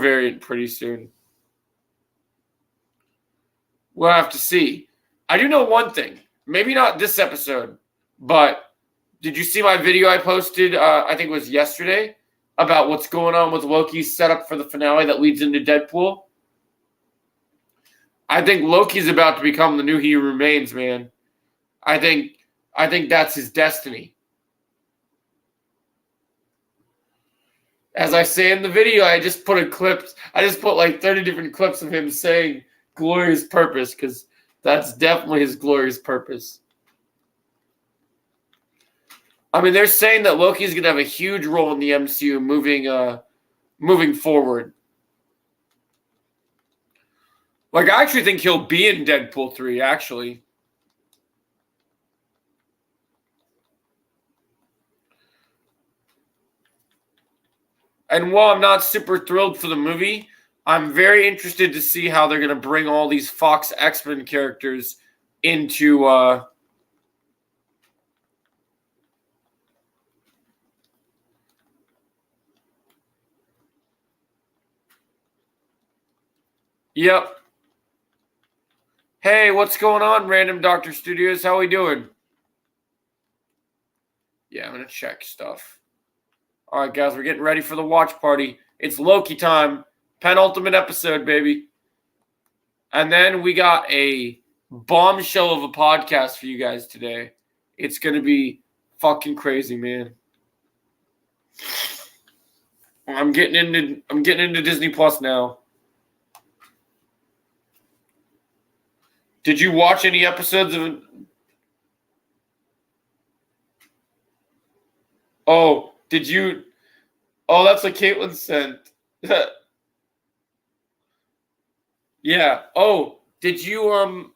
variant pretty soon. We'll have to see. I do know one thing. Maybe not this episode, but did you see my video I posted, I think it was yesterday, about what's going on with Loki's setup for the finale that leads into Deadpool? I think Loki's about to become the new He Who Remains, man. I think that's his destiny. As I say in the video, I just put like 30 different clips of him saying glorious purpose, because that's definitely his glorious purpose. I mean, they're saying that Loki's going to have a huge role in the MCU moving forward. Like, I actually think he'll be in Deadpool 3, actually. And while I'm not super thrilled for the movie, I'm very interested to see how they're going to bring all these Fox X-Men characters into Yep. Hey, what's going on, Random Doctor Studios? How we doing? Yeah, I'm going to check stuff. All right, guys, we're getting ready for the watch party. It's Loki time. Penultimate episode, baby. And then we got a bombshell of a podcast for you guys today. It's going to be fucking crazy, man. I'm getting into Disney Plus now. Did you watch any episodes of... Oh, did you... Oh, that's what Caitlin sent. Yeah. Oh, did you...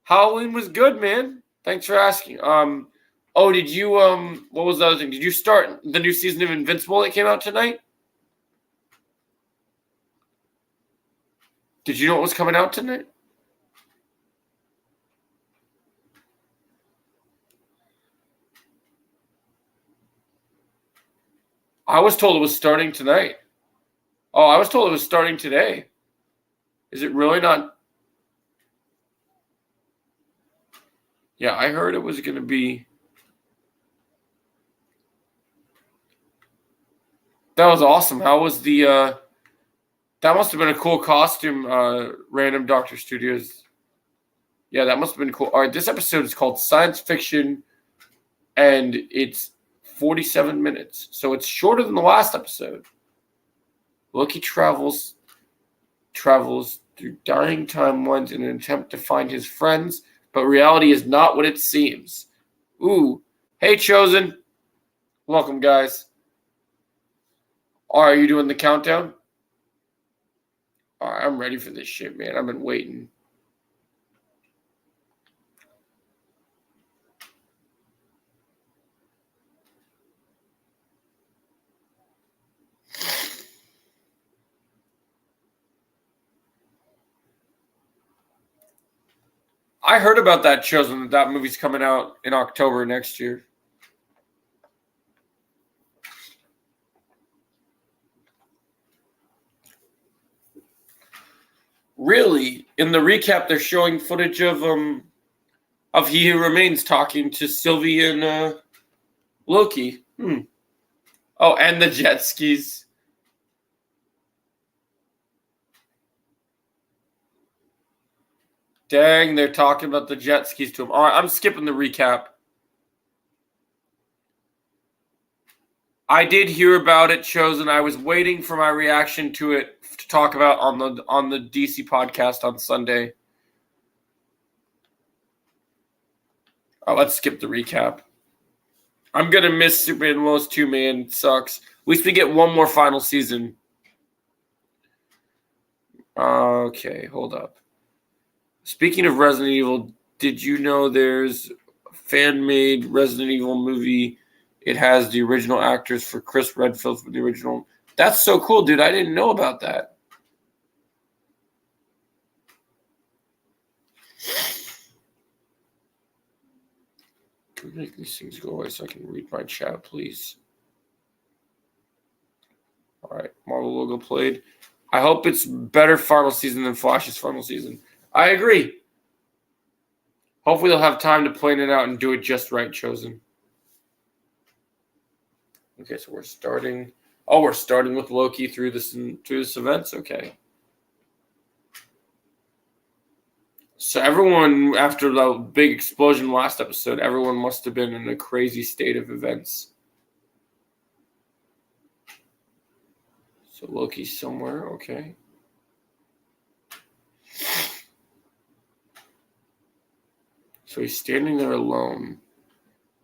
Halloween was good, man. Thanks for asking. Oh, did you... What was the other thing? Did you start the new season of Invincible that came out tonight? Did you know what was coming out tonight? I was told it was starting tonight. Oh, I was told it was starting today. Is it really not? Yeah, I heard it was going to be... That was awesome. How was the... That must have been a cool costume, Random Doctor Studios. Yeah, that must have been cool. All right, this episode is called Science Fiction, and it's 47 minutes. So it's shorter than the last episode. Loki travels through dying timelines in an attempt to find his friends, but reality is not what it seems. Ooh. Hey, Chosen. Welcome, guys. All right, are you doing the countdown? All right, I'm ready for this shit, man. I've been waiting. I heard about that, Chosen, that movie's coming out in October next year. Really? In the recap, they're showing footage of He Who Remains talking to Sylvie and Loki. Oh, and the jet skis. Dang, they're talking about the jet skis to him. All right, I'm skipping the recap. I did hear about it, Chosen. I was waiting for my reaction to it to talk about on the DC podcast on Sunday. Oh, let's skip the recap. I'm gonna miss Superman Lois 2, man. It sucks. At least we get one more final season. Okay, hold up. Speaking of Resident Evil, did you know there's a fan-made Resident Evil movie? It has the original actors for Chris Redfield for the original. That's so cool, dude. I didn't know about that. Can we make these things go away so I can read my chat, please? All right, Marvel logo played. I hope it's better final season than Flash's final season. I agree. Hopefully they'll have time to plan it out and do it just right, Chosen. Okay, so we're starting. Oh, we're starting with Loki through this events. Okay. So everyone, after the big explosion last episode, everyone must have been in a crazy state of events. So Loki's somewhere. Okay. So he's standing there alone.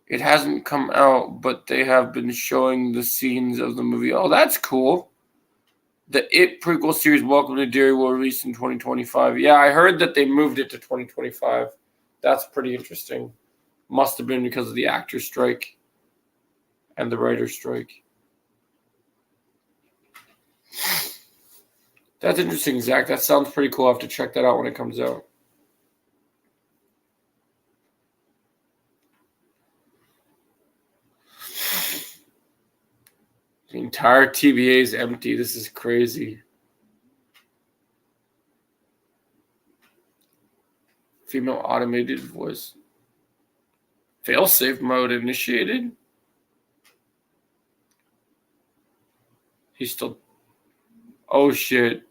It hasn't come out, but they have been showing the scenes of the movie. Oh, that's cool. The It prequel series, Welcome to Derry, will release in 2025. Yeah, I heard that they moved it to 2025. That's pretty interesting. Must have been because of the actor strike and the writer strike. That's interesting, Zach. That sounds pretty cool. I'll have to check that out when it comes out. The entire TVA is empty. This is crazy. Female automated voice. Failsafe mode initiated. He's still... Oh, shit.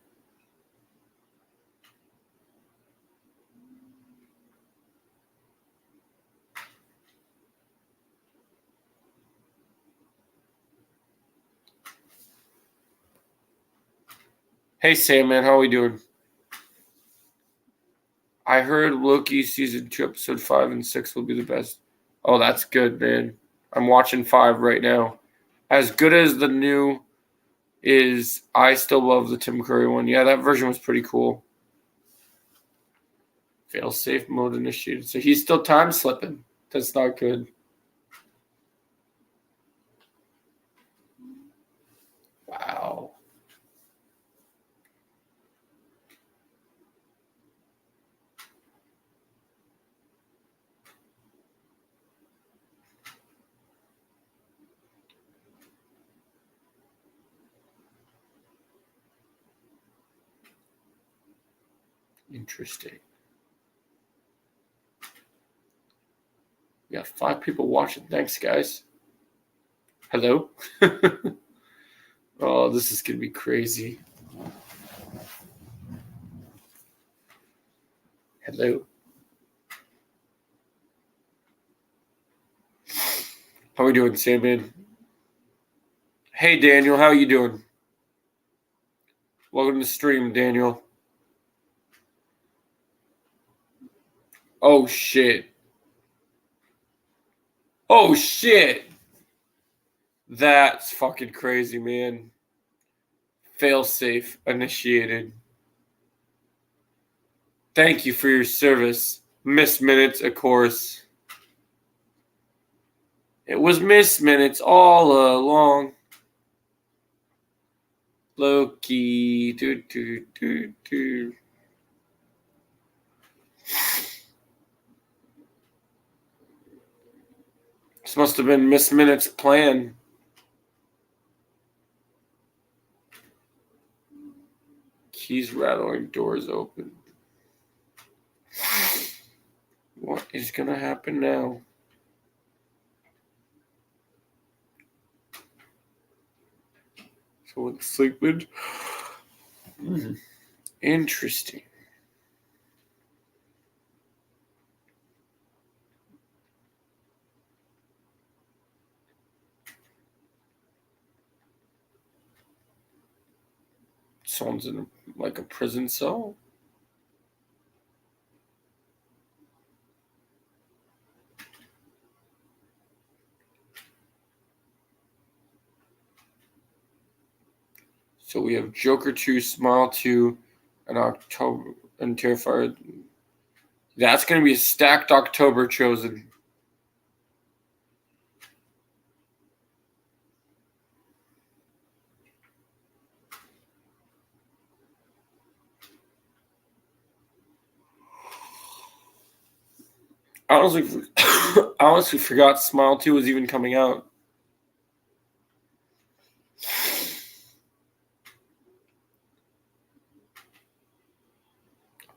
Hey, Sam, man. How are we doing? I heard Loki season 2, episode 5 and 6 will be the best. Oh, that's good, man. I'm watching 5 right now. As good as the new is, I still love the Tim Curry one. Yeah, that version was pretty cool. Fail-safe mode initiated. So he's still time slipping. That's not good. Wow. Interesting. We got 5 people watching. Thanks, guys. Hello? Oh, this is going to be crazy. Hello. How we doing, Sandman? Hey, Daniel. How you doing? Welcome to the stream, Daniel. Oh, shit. Oh, shit. That's fucking crazy, man. Failsafe initiated. Thank you for your service. Miss Minutes, of course. It was Miss Minutes all along. Loki. This must have been Miss Minutes' plan. Keys rattling, doors open. What is going to happen now? Someone sleeping? Interesting. Someone's in like a prison cell. So we have Joker 2, Smile 2, and October and Terrifier. That's going to be a stacked October, Chosen. I honestly forgot Smile 2 was even coming out.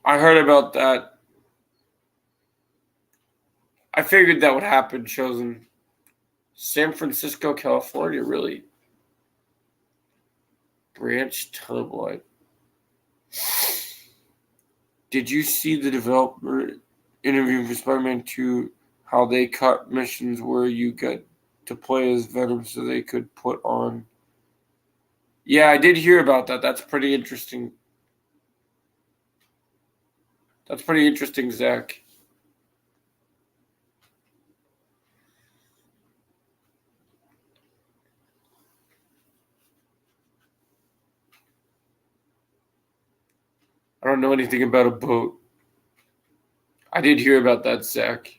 I heard about that. I figured that would happen. Chosen San Francisco, California, really branched turbine. Did you see the developer interview for Spider-Man 2? How they cut missions where you get to play as Venom so they could put on. Yeah, I did hear about that. That's pretty interesting. That's pretty interesting, Zach. I don't know anything about a boat. I did hear about that, Zach.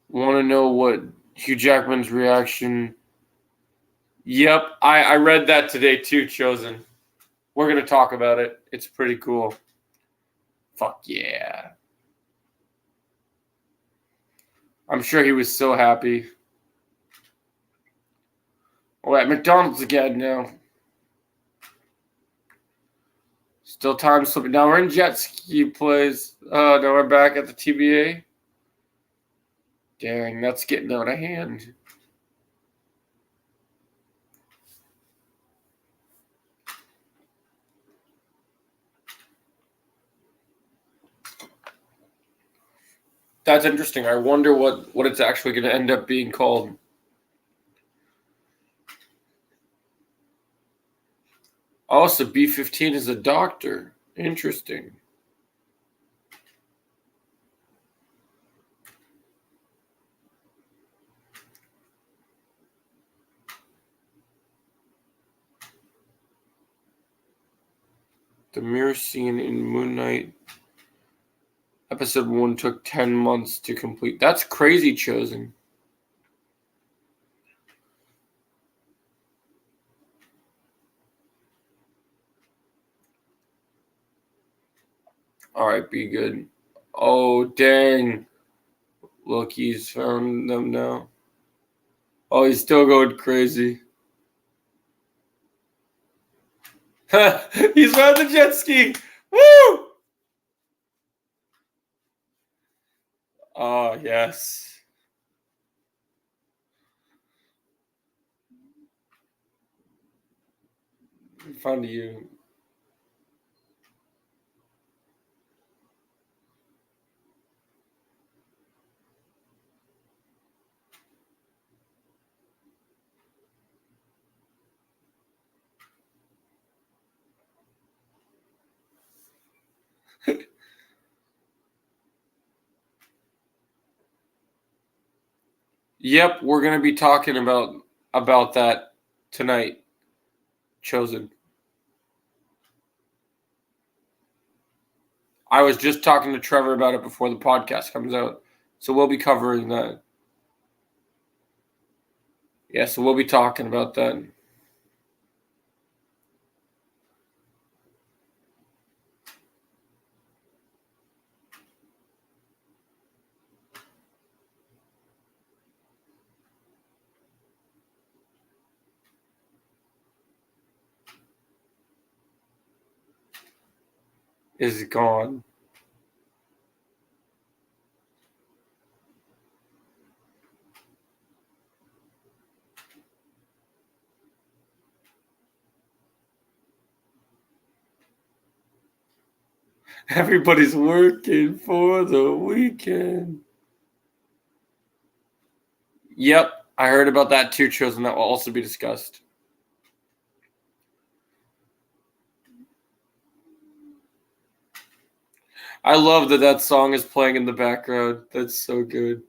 Want to know what Hugh Jackman's reaction? Yep, I read that today too, Chosen. We're going to talk about it. It's pretty cool. Fuck yeah. I'm sure he was so happy. Oh, at McDonald's again now. Still time slipping. Now we're in jet ski plays. Now we're back at the TBA. Dang, that's getting out of hand. That's interesting. I wonder what it's actually going to end up being called. Also, B-15 is a doctor. Interesting. The mirror scene in Moon Knight Episode 1 took 10 months to complete. That's crazy, Chosen. Alright, be good. Oh, dang. Loki's found them now. Oh, he's still going crazy. He's found the jet ski. Woo! Oh, yes. Found you. Yep, we're gonna be talking about that tonight. Chosen. I was just talking to Trevor about it before the podcast comes out, so we'll be covering that. Yeah, so we'll be talking about that. Is gone. Everybody's working for the weekend. Yep, I heard about that too, Chosen. That will also be discussed. I love that song is playing in the background. That's so good.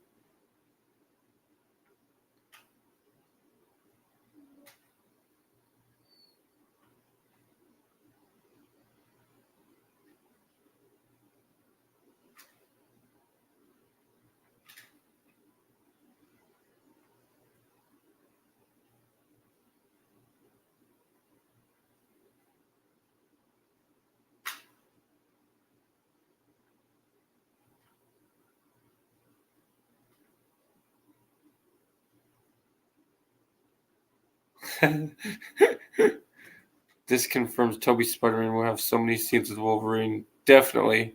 This confirms Toby Spider-Man will have so many scenes with Wolverine. Definitely,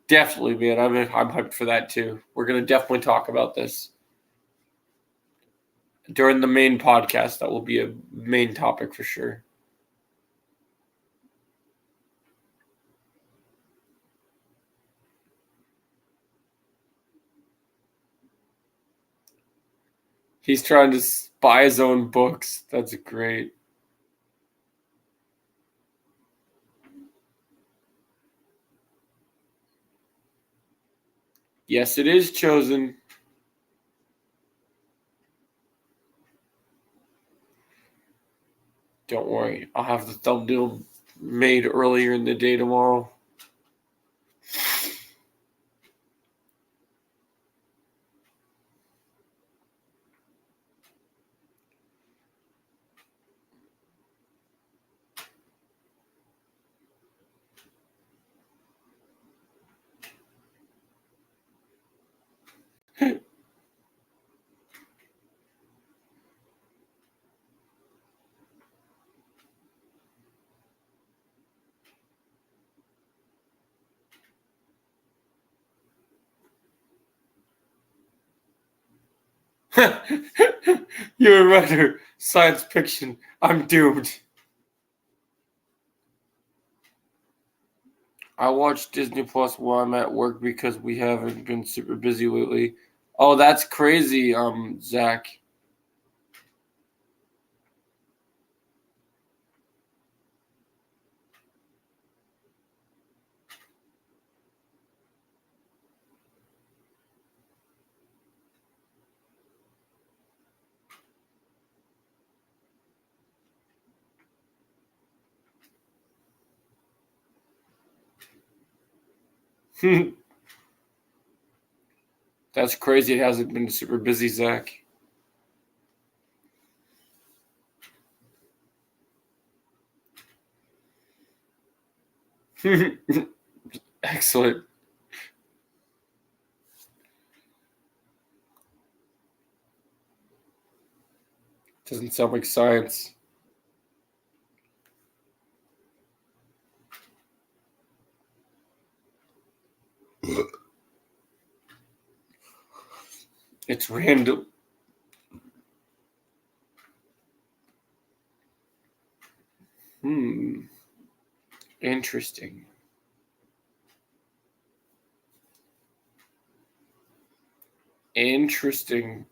man. I'm hyped for that too. We're gonna definitely talk about this during the main podcast. That will be a main topic for sure. He's trying to buy his own books. That's great. Yes, it is chosen. Don't worry. I'll have the thumbnail made earlier in the day tomorrow. You're a writer. Science fiction. I'm doomed. I watch Disney Plus while I'm at work because we haven't been super busy lately. Oh, that's crazy, Zach. That's crazy. It hasn't been super busy, Zach. Excellent. Doesn't sound like science. It's random. Interesting. Interesting.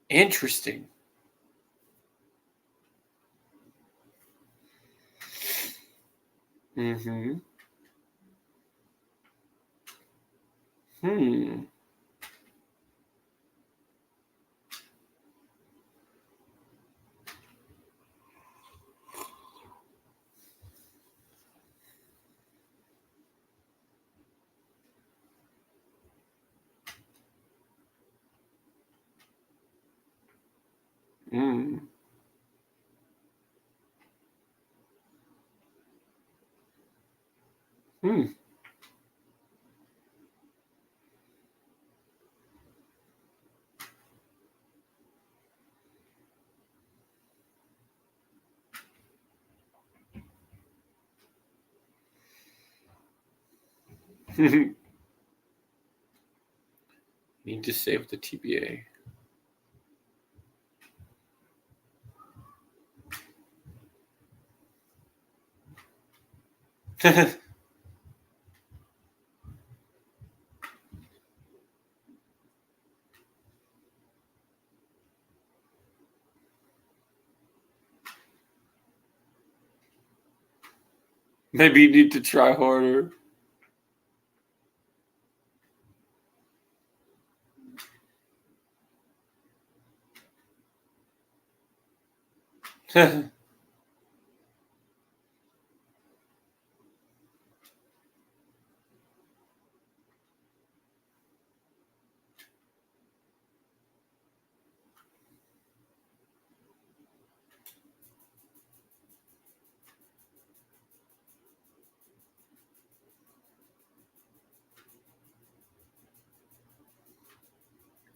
Interesting. Mm-hmm. Hmm. Hmm. Hmm. Need to save the TBA. Maybe you need to try harder.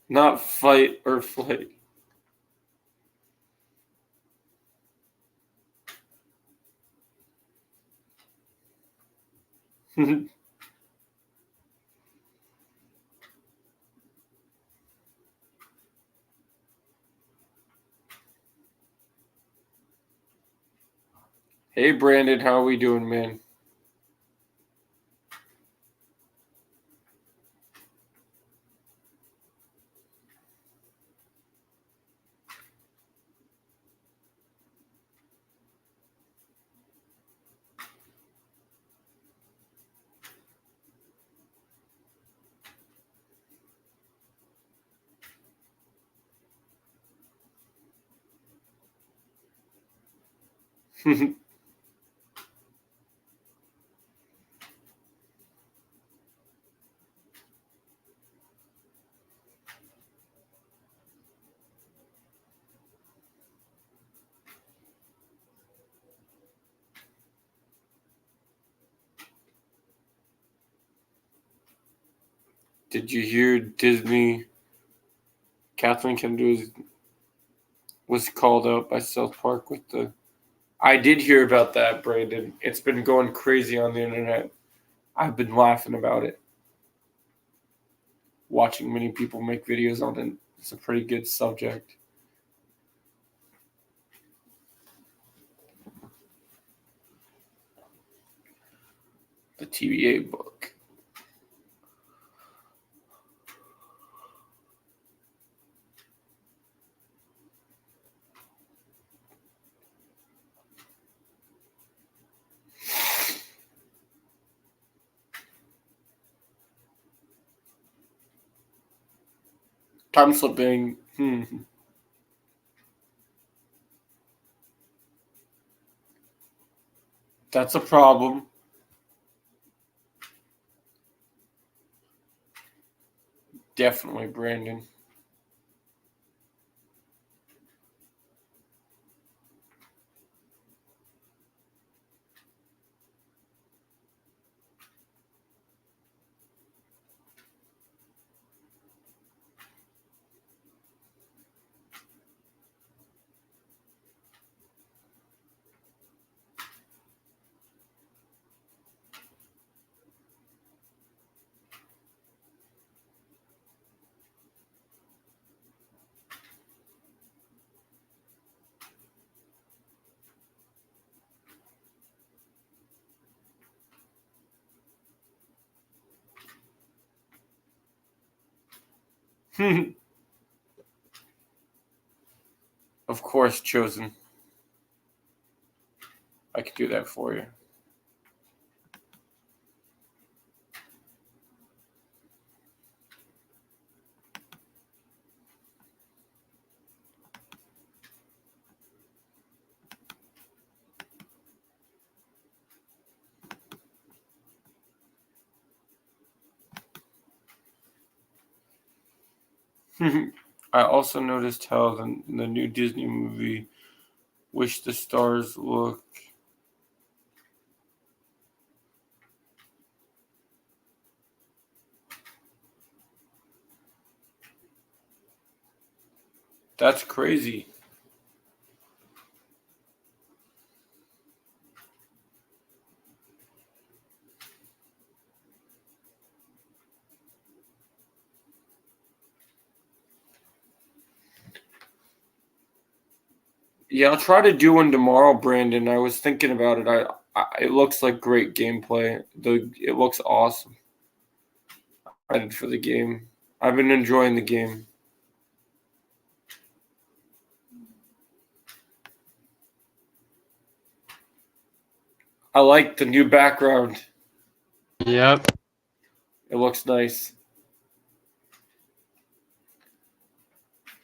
Not fight or flight. Hey Brandon, how are we doing, man? Did you hear Disney? Kathleen Kennedy was called out by South Park with the. I did hear about that, Brandon. It's been going crazy on the internet. I've been laughing about it. Watching many people make videos on it. It's a pretty good subject. The TVA book. Time slipping. That's a problem. Definitely, Brandon. Of course, Chosen. I could do that for you. I also noticed how the new Disney movie Wish the Stars look. That's crazy. Yeah, I'll try to do one tomorrow, Brandon. I was thinking about it. It looks like great gameplay. It looks awesome. Excited for the game. I've been enjoying the game. I like the new background. Yep. It looks nice.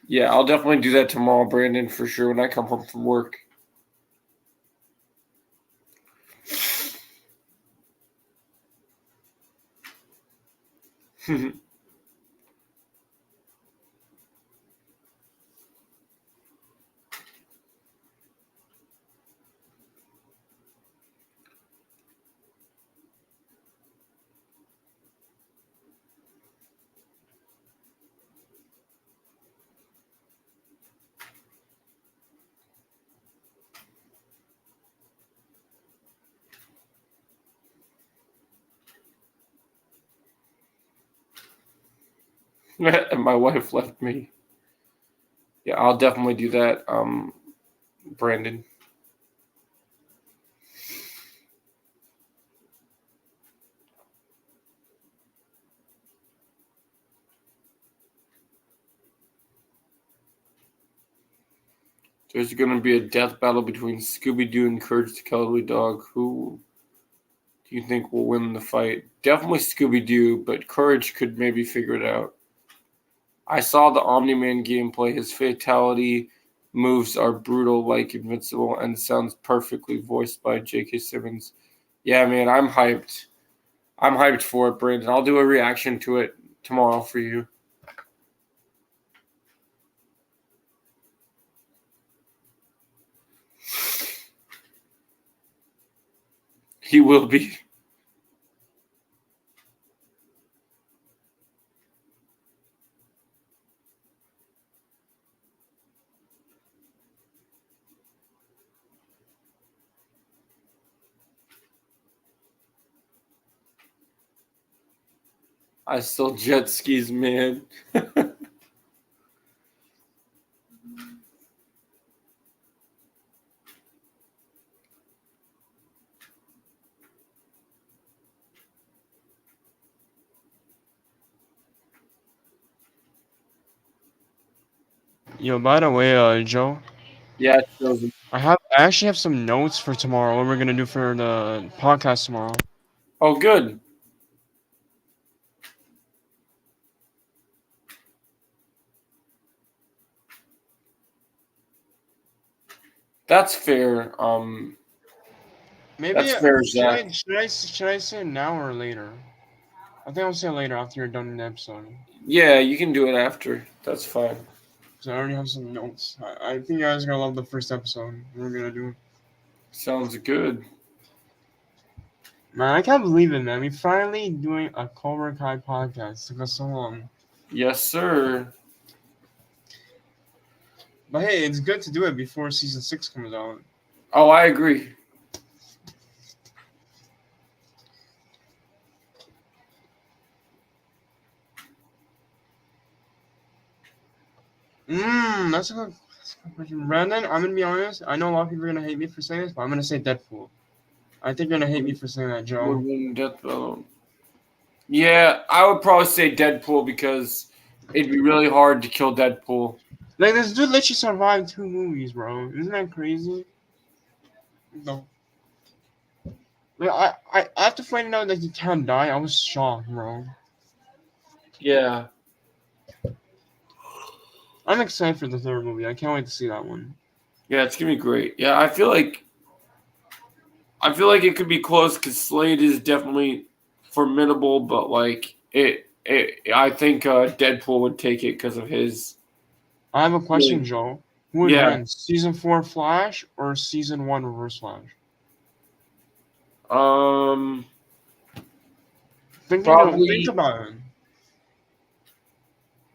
Yeah, I'll definitely do that tomorrow, Brandon, for sure, when I come home from work. And my wife left me. Yeah, I'll definitely do that, Brandon. There's going to be a death battle between Scooby-Doo and Courage the Cowardly Dog. Who do you think will win the fight? Definitely Scooby-Doo, but Courage could maybe figure it out. I saw the Omni-Man gameplay. His fatality moves are brutal like Invincible and sounds perfectly voiced by J.K. Simmons. Yeah, man, I'm hyped. I'm hyped for it, Brandon. I'll do a reaction to it tomorrow for you. He will be. I still jet skis, man. Yo, by the way, Joe, Yeah, it shows. I actually have some notes for tomorrow. What we're gonna do for the podcast tomorrow. Oh, good. That's fair. Maybe That's fair, should Zach. I should I should I say it now or later? I think I'll say it later after you're done with the episode. Yeah, you can do it after. That's fine. Cause I already have some notes. I think you guys are gonna love the first episode we're gonna do. Sounds good. Man, I can't believe it, man. We finally doing a Cobra Kai podcast. It took us so long. Yes, sir. But hey, it's good to do it before season 6 comes out. Oh, I agree. That's a good question. Brandon, I'm gonna be honest. I know a lot of people are gonna hate me for saying this, but I'm gonna say Deadpool. I think you're gonna hate me for saying that, Would Joe. win Death Battle. Yeah, I would probably say Deadpool because it'd be really hard to kill Deadpool. Like this dude literally survived 2 movies, bro. Isn't that crazy? No. Like after finding out that he can't die, I was shocked, bro. Yeah. I'm excited for the 3rd movie. I can't wait to see that one. Yeah, it's gonna be great. Yeah, I feel like it could be close because Slade is definitely formidable, but like I think Deadpool would take it because of his. I have a question, Yeah. Joe. Who would Yeah. win, season 4 Flash or season 1 Reverse Flash? Think Probably. about it.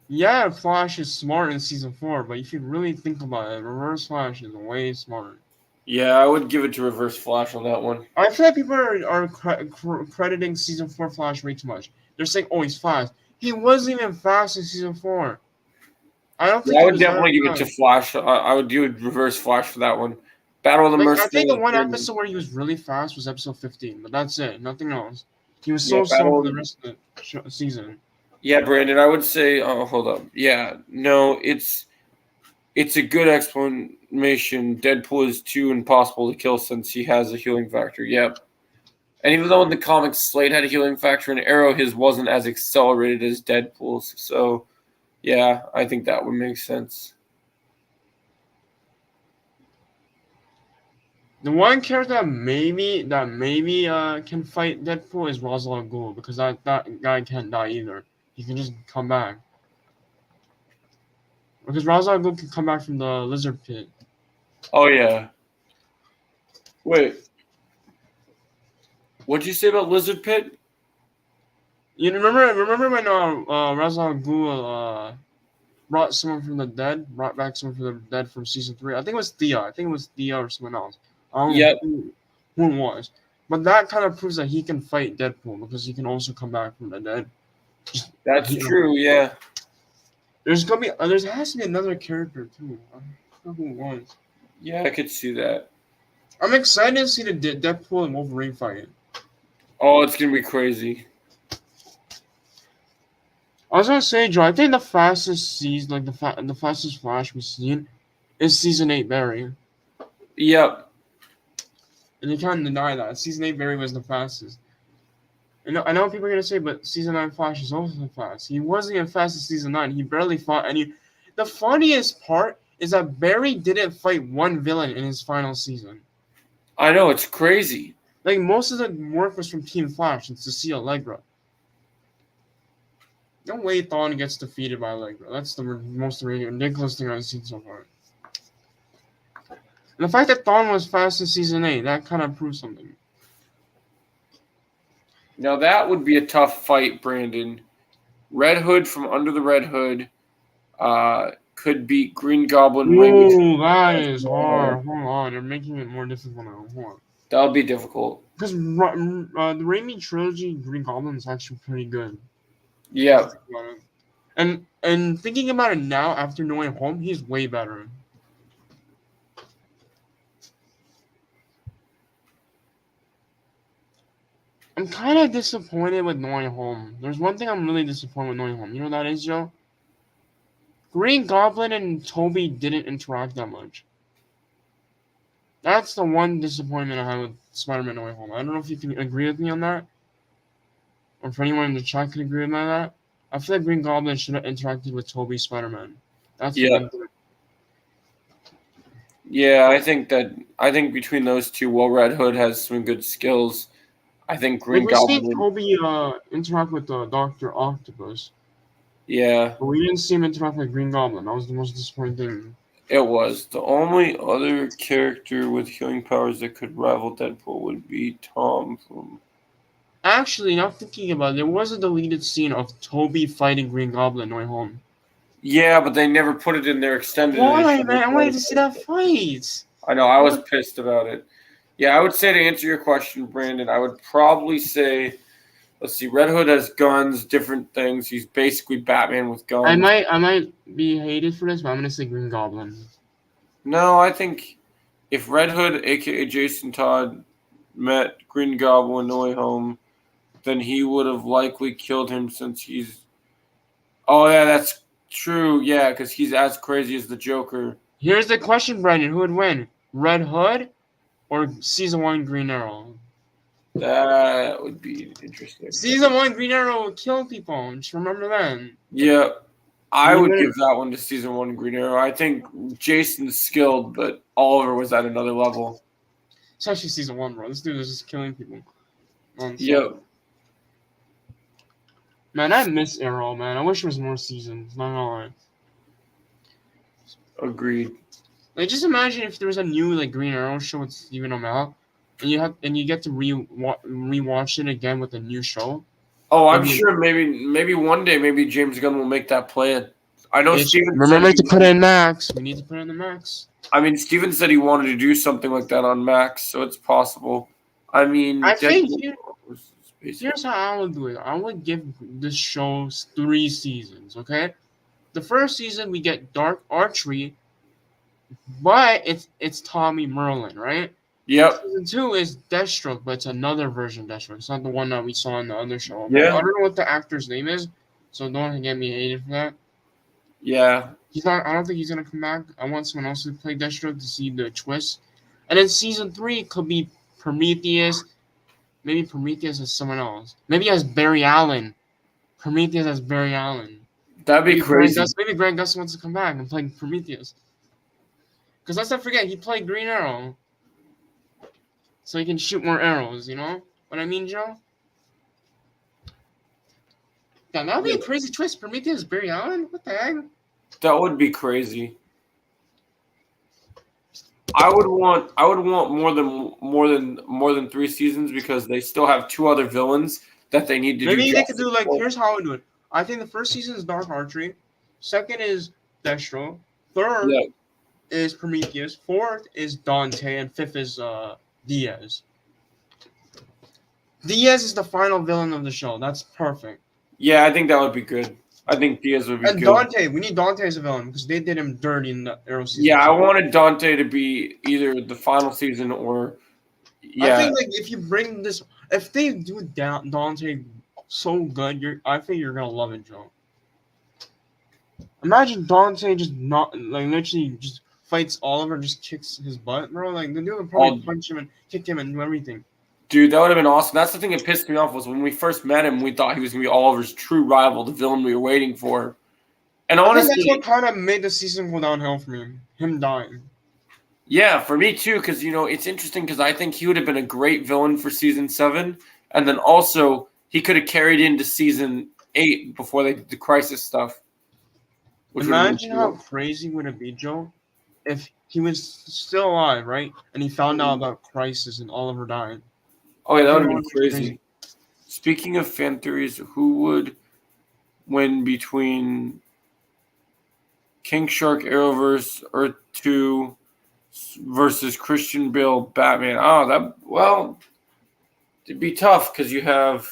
Yeah, Flash is smart in season 4, but if you really think about it, Reverse Flash is way smarter. Yeah, I would give it to Reverse Flash on that one. I feel like people are crediting season 4 Flash way too much. They're saying, "Oh, he's fast." He wasn't even fast in season 4. I don't think Yeah, I he would was that definitely give it to fast. Flash. I would do Reverse Flash for that one. Battle of the Like, I Mercenaries. think the one episode where he was really fast was episode 15, but that's it. Nothing else. He was so Yeah, slow Battle for of- the rest of the season. Yeah, Brandon, I would say. Oh, hold up. Yeah, no, it's a good explanation. Deadpool is too impossible to kill since he has a healing factor. Yep. And even though in the comics Slade had a healing factor and Arrow, his wasn't as accelerated as Deadpool's. So, yeah, I think that would make sense. The one character that maybe can fight Deadpool is Ra's al Ghul, because that guy can't die either. He can just come back. Because Ra's al Ghul can come back from the lizard pit. Oh yeah. Wait. What'd you say about Lizard Pit? You remember when Ra's al Ghul brought back someone from the dead from season 3? I think it was Thea. I think it was Thea or someone else. I don't Yep. know who it was. But that kind of proves that he can fight Deadpool because he can also come back from the dead. That's You know. true, yeah. There's gonna be there has to be another character too. I don't know who it was. Yeah, I could see that. I'm excited to see the Deadpool and Wolverine fight. Oh, it's gonna be crazy. I was gonna say, Joe. I think the fastest season, like the fastest Flash we've seen, is season 8 Barry, Yep. and you can't deny that season 8 Barry was the fastest. I know people are gonna say, but season 9 Flash is also fast. He wasn't even fast in season 9. He barely fought any. The funniest part is that Barry didn't fight one villain in his final season. I know, it's crazy. Like most of the work was from Team Flash and Cecile Allegra. No way Thawne gets defeated by Allegra. That's the most ridiculous thing I've seen so far. And the fact that Thawne was fast in season 8, that kind of proves something. Now that would be a tough fight, Brandon. Red Hood from Under the Red Hood could beat Green Goblin. Ooh, that is hard. Hold on, they're making it more difficult now. Hold on. That would be difficult. Because the Raimi trilogy Green Goblin is actually pretty good. Yeah. And thinking about it now after No Way Home, he's way better. I'm kind of disappointed with No Way Home. There's one thing I'm really disappointed with No Way Home. You know what that is, Joe? Green Goblin and Toby didn't interact that much. That's the one disappointment I have with Spider-Man No Way Home. I don't know if you can agree with me on that. Or if anyone in the chat can agree with me on that. I feel like Green Goblin should have interacted with Toby Spider-Man. That's the one thing. Yeah, I think between those two, while Red Hood has some good skills, I think Green Goblin. We seen Toby interact with Dr. Octopus. Yeah. But we didn't see him interact with Green Goblin. That was the most disappointing thing. It was. The only other character with healing powers that could rival Deadpool would be Tom from... Actually, now thinking about it, there was a deleted scene of Toby fighting Green Goblin No Way Home. Yeah, but they never put it in their extended edition. Why, man? I wanted to see that fight. I know. I was pissed about it. Yeah, I would say to answer your question, Brandon, I would probably say... Let's see. Red Hood has guns, different things. He's basically Batman with guns. I might be hated for this, but I'm gonna say Green Goblin. No, I think if Red Hood, aka Jason Todd, met Green Goblin No Way Home, then he would have likely killed him since he's. Oh yeah, that's true. Yeah, because he's as crazy as the Joker. Here's the question, Brandon: who would win, Red Hood or Season 1 Green Arrow? That would be interesting. Season 1 Green Arrow would kill people. Just remember that. Yeah, I would give that one to Season 1 Green Arrow. I think Jason's skilled, but Oliver was at another level. Especially Season 1, bro. This dude is just killing people. Yep. Man, I miss Arrow, man. I wish there was more seasons. Not gonna lie. Agreed. Like, just imagine if there was a new Green Arrow show with Stephen Amell. And you get to rewatch it again with a new show. Oh, I'm sure maybe one day maybe James Gunn will make that plan. I know Steven. Remember to put in Max. We need to put in the Max. I mean, Steven said he wanted to do something like that on Max, so it's possible. I mean, I think here's how I would do it. I would give the show 3 seasons. Okay, the first season we get Dark Archery, but it's Tommy Merlin, right? Yep. Season 2 is Deathstroke, but it's another version of Deathstroke. It's not the one that we saw in the other show. Yeah. I don't know what the actor's name is, so don't get me hated for that. Yeah. I don't think he's gonna come back. I want someone else to play Deathstroke to see the twist. And then season 3 could be Prometheus. Maybe Prometheus is someone else. Maybe as Barry Allen. Prometheus as Barry Allen. That'd be crazy. Maybe Grant Gustin wants to come back and play Prometheus. Because let's not forget, he played Green Arrow. So he can shoot more arrows, you know? What I mean, Joe? Yeah, that would be a crazy twist. Prometheus Barry Allen? What the heck? That would be crazy. I would want more than 3 seasons because they still have 2 other villains that they need to do. Maybe they could do here's how I would do it. I think the first season is Dark Archery. Second is Deathstroke. Third is Prometheus. Fourth is Dante. And fifth is Diaz. Diaz is the final villain of the show. That's perfect. Yeah, I think that would be good. I think Diaz would be And good. Dante, we need Dante as a villain because they did him dirty in the Arrow season. Yeah, I wanted Dante to be either the final season or I yeah. think like if you bring this, if they do Dante so good, I think you're gonna love it, Joe. Imagine Dante just not like literally just fights Oliver, just kicks his butt, bro. Like the dude would probably punch him and kick him and do everything. Dude, that would have been awesome. That's the thing that pissed me off was when we first met him, we thought he was gonna be Oliver's true rival, the villain we were waiting for. And I honestly, think that's what kind of made the season go downhill for me. Him dying. yeah, for me too, because it's interesting because I think he would have been a great villain for season 7, and then also he could have carried into season 8 before they did the crisis stuff. Imagine how crazy would it be, Joe, if he was still alive, right? And he found out about Crisis and Oliver dying. Oh yeah, that would have been crazy. Speaking of fan theories, who would win between King Shark Arrowverse Earth 2 versus Christian Bale Batman? It'd be tough because you have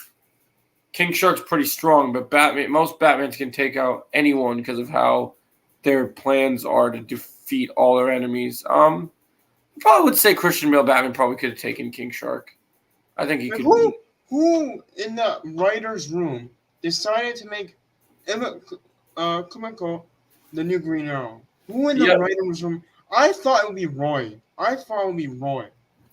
King Shark's pretty strong, but most Batmans can take out anyone because of how their plans are to defeat all their enemies. I probably would say Christian Bale Batman probably could have taken King Shark. I think he could. Who in the writer's room decided to make Kumiko the new Green Arrow? Who in the writer's room? I thought it would be Roy.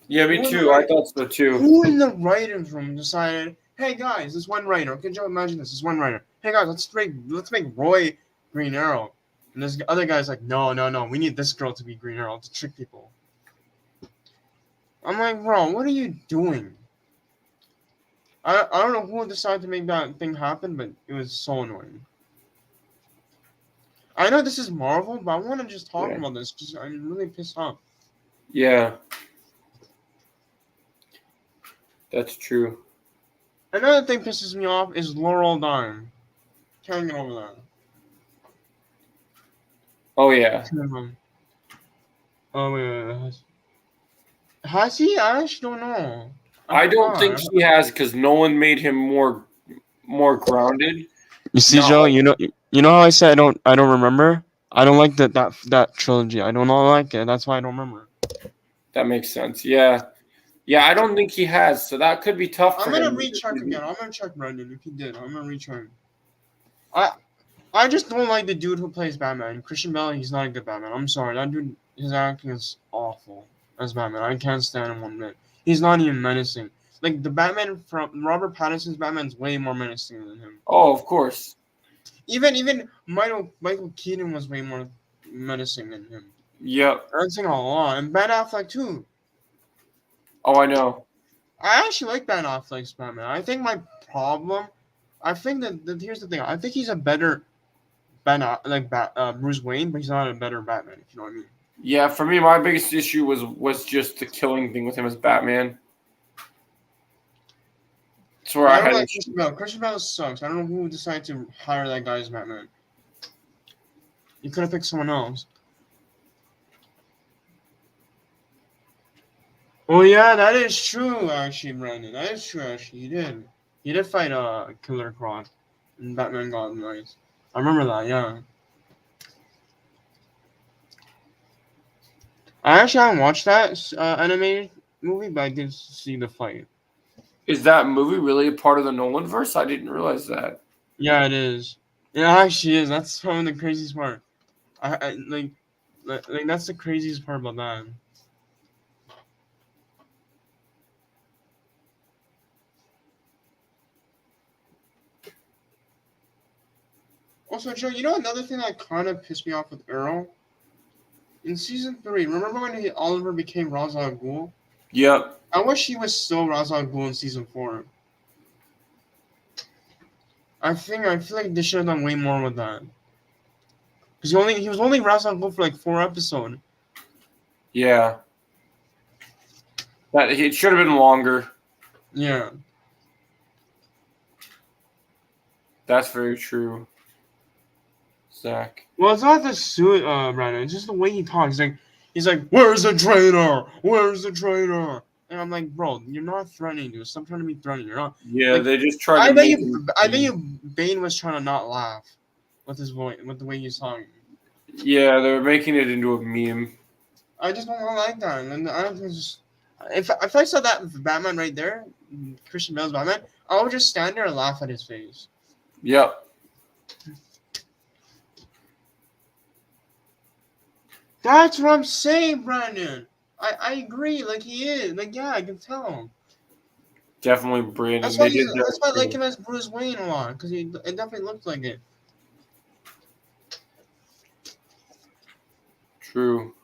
Yeah, me too. I thought so too. Who in the writer's room decided, hey guys, this one writer, could you imagine this? This one writer. Hey guys, let's make Roy Green Arrow. And this other guy's like, no, we need this girl to be Green Arrow to trick people. I'm like, bro, what are you doing? I don't know who decided to make that thing happen, but it was so annoying. I know this is Marvel, but I want to just talk about this because I'm really pissed off. Yeah. That's true. Another thing pisses me off is Laurel dying. Can't get over that. Oh, yeah. Oh, wait. Has he? I actually don't know. I don't think he has because Nolan made him more grounded. You see, Joe, you know how I said I don't remember? I don't like that trilogy. I don't like it. That's why I don't remember. That makes sense. Yeah. Yeah, I don't think he has, so that could be tough for him. I'm gonna recheck again. I'm gonna check Brendan if he did. I'm gonna recheck. I just don't like the dude who plays Batman. Christian Bale, he's not a good Batman. I'm sorry. That dude, his acting is awful as Batman. I can't stand him one minute. He's not even menacing. Like, the Batman from Robert Pattinson's Batman's way more menacing than him. Oh, of course. Even Michael Keaton was way more menacing than him. Yep. That's saying a lot. And Ben Affleck, too. Oh, I know. I actually like Ben Affleck's Batman. I think my problem... I think that here's the thing. I think he's a better Bruce Wayne, but he's not a better Batman, if you know what I mean. Yeah, for me, my biggest issue was just the killing thing with him as Batman. That's where I don't had like Christian Bale. Christian Bale sucks. I don't know who decided to hire that guy as Batman. You could have picked someone else. Oh yeah, that is true. Actually, Brandon, that is true. Actually, he did fight Killer Croc in Batman Gotham Knights. I remember that. Yeah. I actually haven't watched that animated movie, but I did see the fight. Is that movie really a part of the Nolan verse? I didn't realize that. Yeah, it is. It actually is. That's probably the craziest part. I like that's the craziest part about that. Also, Joe, you know another thing that kind of pissed me off with Arrow? In season 3, remember when Oliver became Ra's al Ghul? Yep. I wish he was still Ra's al Ghul in season 4. I feel like they should have done way more with that. Because he was only Ra's al Ghul for like 4 episodes. Yeah. It should have been longer. Yeah. That's very true. Zach. Well, it's not the suit, Brandon. It's just the way he talks. He's like, "Where's the traitor? Where's the traitor?" And I'm like, "Bro, you're not threatening, dude. Stop trying to be threatening. You're not." Yeah, like, they just tried to. I bet you Bane was trying to not laugh. with his voice, with the way he's talking. Yeah, they're making it into a meme. I just don't like that, and I don't think it's just. If I saw that with Batman right there, Christian Bale's Batman, I would just stand there and laugh at his face. Yep. That's what I'm saying, Brandon. I agree. Like he is. Like yeah, I can tell. Definitely Brandon. That's why They did that's why I like that. him as Bruce Wayne a lot because it definitely looks like it. True.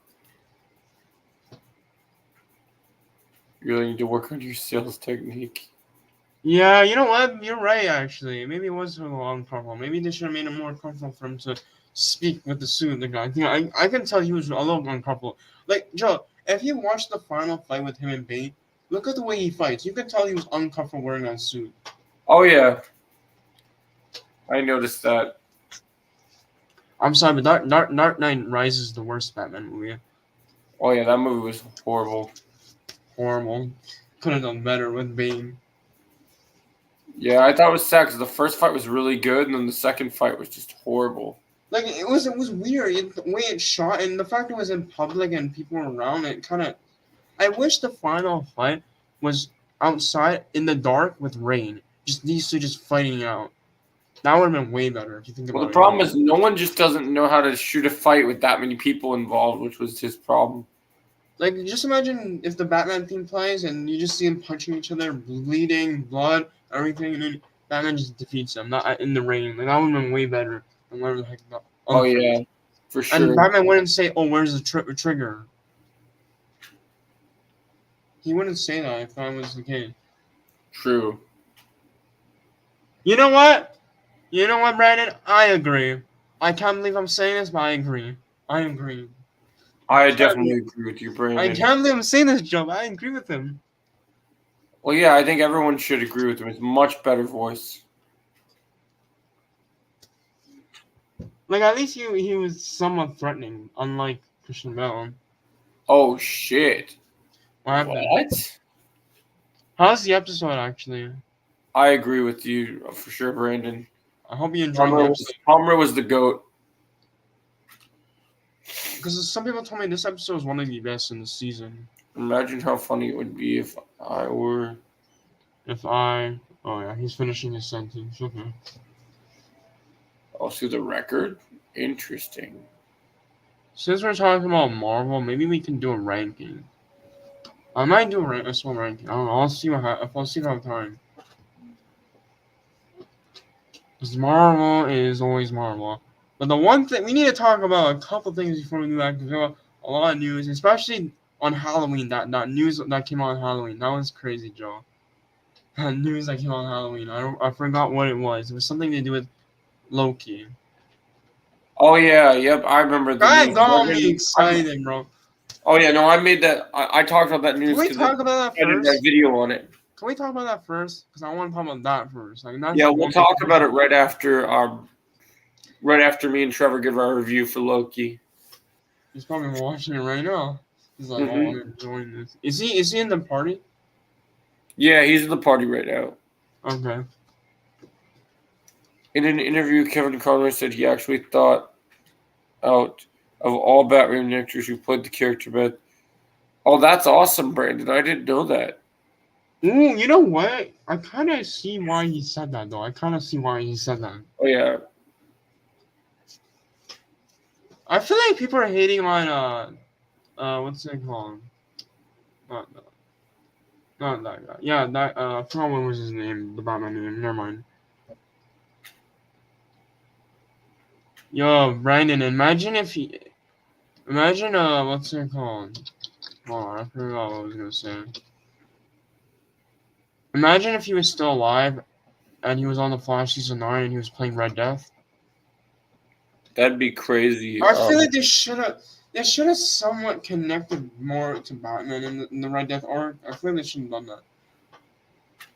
You really need to work on your sales technique. Yeah, you know what? You're right. Actually, maybe it was a little uncomfortable. Maybe they should have made it more comfortable for him to speak with the suit. The guy. I can tell he was a little uncomfortable. Like Joe, if you watch the final fight with him and Bane, look at the way he fights. You can tell he was uncomfortable wearing that suit. Oh yeah, I noticed that. I'm sorry, but Dark Knight Rises is the worst Batman movie. Oh yeah, that movie was horrible. Horrible. Could have done better with Bane. Yeah, I thought it was sad because the first fight was really good, and then the second fight was just horrible. Like it was weird the way it shot and the fact it was in public and people were around it kind of. I wish the final fight was outside in the dark with rain. Just these two just fighting out. That would have been way better if you think Well, about the it. problem is no one just doesn't know how to shoot a fight with that many people involved, which was his problem. Like just imagine if the Batman theme plays and you just see them punching each other, bleeding, blood, everything, and then Batman just defeats them, not in the rain. Like that would have been way better than whatever the heck. Oh yeah, for sure. And Batman wouldn't say, "Oh, where's the trigger?" He wouldn't say that if that was the case. True. You know what? You know what, Brandon? I agree. I can't believe I'm saying this, but I agree. I agree. I definitely agree with you, Brandon. I can't believe I'm saying this, Joe. But I agree with him. Well, yeah, I think everyone should agree with him. It's a much better voice. Like at least he was somewhat threatening, unlike Christian Bale. Oh shit! What happened? What? How's the episode actually? I agree with you for sure, Brandon. I hope you enjoyed the episode. Palmer was the GOAT. Because some people told me this episode was one of the best in the season. Imagine how funny it would be if I were. Oh yeah, he's finishing his sentence. Okay. Also, the record? Interesting. Since we're talking about Marvel, maybe we can do a ranking. I might do a small ranking. I don't know. I'll see if I have time. Because Marvel is always Marvel. But the one thing we need to talk about a couple things before we do that because we have a lot of news, especially on Halloween. That news that came out on Halloween, that was crazy, Joe. That news that came out on Halloween, I forgot what it was. It was something to do with Loki. Oh yeah, yep, I remember the That news. got me excited, bro. Oh yeah, no, I made that. I talked about that news. Can we talk about that I did that first? video on it. Can we talk about that first? Because I want to talk about that first. Like, Yeah, we'll talk about it right after me and Trevor give our review for Loki. He's probably watching it right now. He's like, "Oh, I'm enjoying this." Is he in the party? Yeah, he's in the party right now. Okay. In an interview, Kevin Conroy said he actually thought out of all Batman actors who played the character best. Oh, that's awesome, Brandon. I didn't know that. Ooh, you know what? I kind of see why he said that, though. I kind of see why he said that. Oh yeah. I feel like people are hating on what's it called? Not that guy. Yeah, that I forgot what was his name. The Batman name. Never mind. Yo, Brandon, imagine what's it called? Hold on, I forgot what I was gonna say. Imagine if he was still alive, and he was on the Flash season 9, and he was playing Red Death. That'd be crazy. I feel like they should have somewhat connected more to Batman in the Red Death arc. I feel like they should have done that.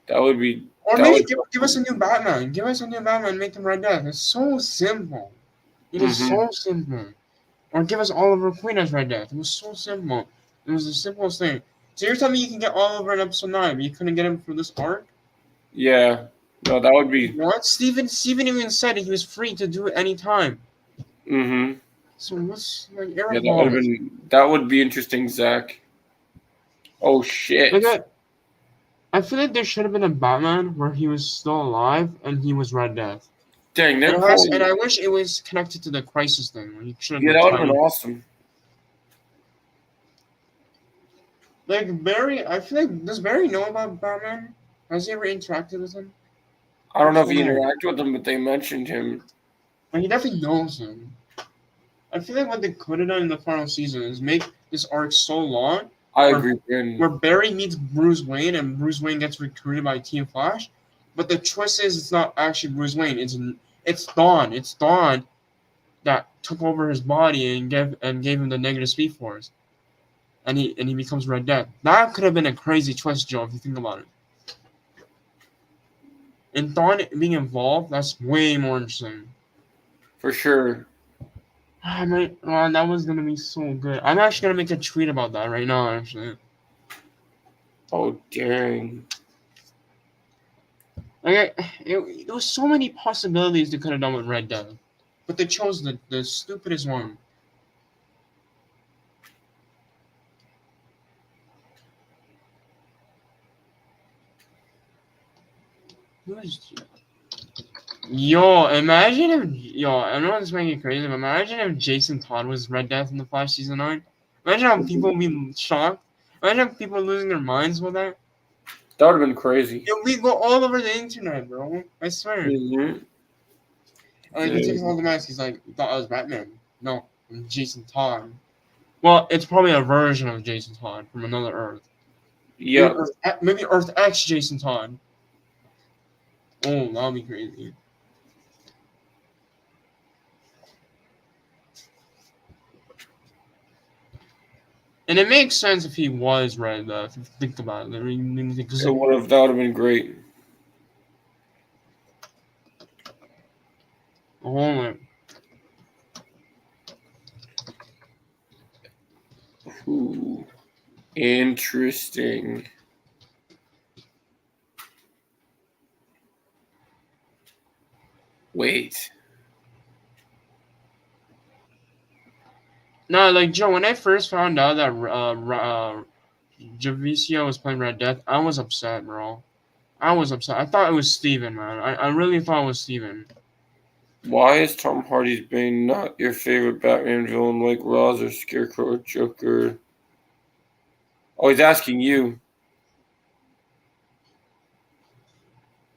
That would be. Or maybe give us a new Batman. Give us a new Batman. Make him Red Death. It's so simple. It is so simple. Or give us Oliver Queen as Red Death. It was so simple. It was the simplest thing. So you're telling me you can get Oliver in episode 9, but you couldn't get him for this arc? Yeah. No, that would be. What? Steven even said he was free to do it anytime. Mm-hmm. So what's like Yeah, Eric that would have Wallace? been. That would be interesting, Zach. Oh Like shit! I feel like there should have been a Batman where he was still alive and he was Red Death. Dang, they're And pulling. I wish it was connected to the Crisis thing. Where he should Yeah, have that would have tied been in. awesome. Like Barry, I feel like does Barry know about Batman? Has he ever interacted with him? I I don't know just if don't he know. interacted with them, but they mentioned him. Like he definitely knows him. I feel like what they could have done in the final season is make this arc so long I where agree, Brandon. where Barry meets Bruce Wayne and Bruce Wayne gets recruited by Team Flash, but the twist is it's not actually Bruce Wayne. It's Dawn. It's Dawn that took over his body and gave him the negative speed force, and he becomes Red Death. That could have been a crazy twist, Joe, if you think about it. And Dawn being involved, that's way more interesting. For sure. That was gonna be so good. I'm actually gonna make a tweet about that right now. Actually, Oh dang. like there was so many possibilities they could have done with Red Death, but they chose the stupidest one. Who is Yo, imagine if I know this might get crazy, but imagine if Jason Todd was Red Death in the Flash season 9. Imagine how people would be shocked. Imagine how people losing their minds with that. That would have been crazy. We go all over the internet, bro. I swear. Mm-hmm. Like he takes all the masks. He's like, thought I was Batman. No, I'm Jason Todd. Well, it's probably a version of Jason Todd from another Earth. Yep. Maybe Earth X Jason Todd. Oh, that'll be crazy. And it makes sense if he was Red Death. If you think about it, That would have been great. Oh, Ooh. Interesting. Wait. no, like Joe. When I first found out that Javicia was playing Red Death, I was upset, bro. I was upset. I thought it was Steven, man. I really thought it was Steven. Why is Tom Hardy's Bane not your favorite Batman villain like Roz or Scarecrow or Joker? Oh, he's asking you.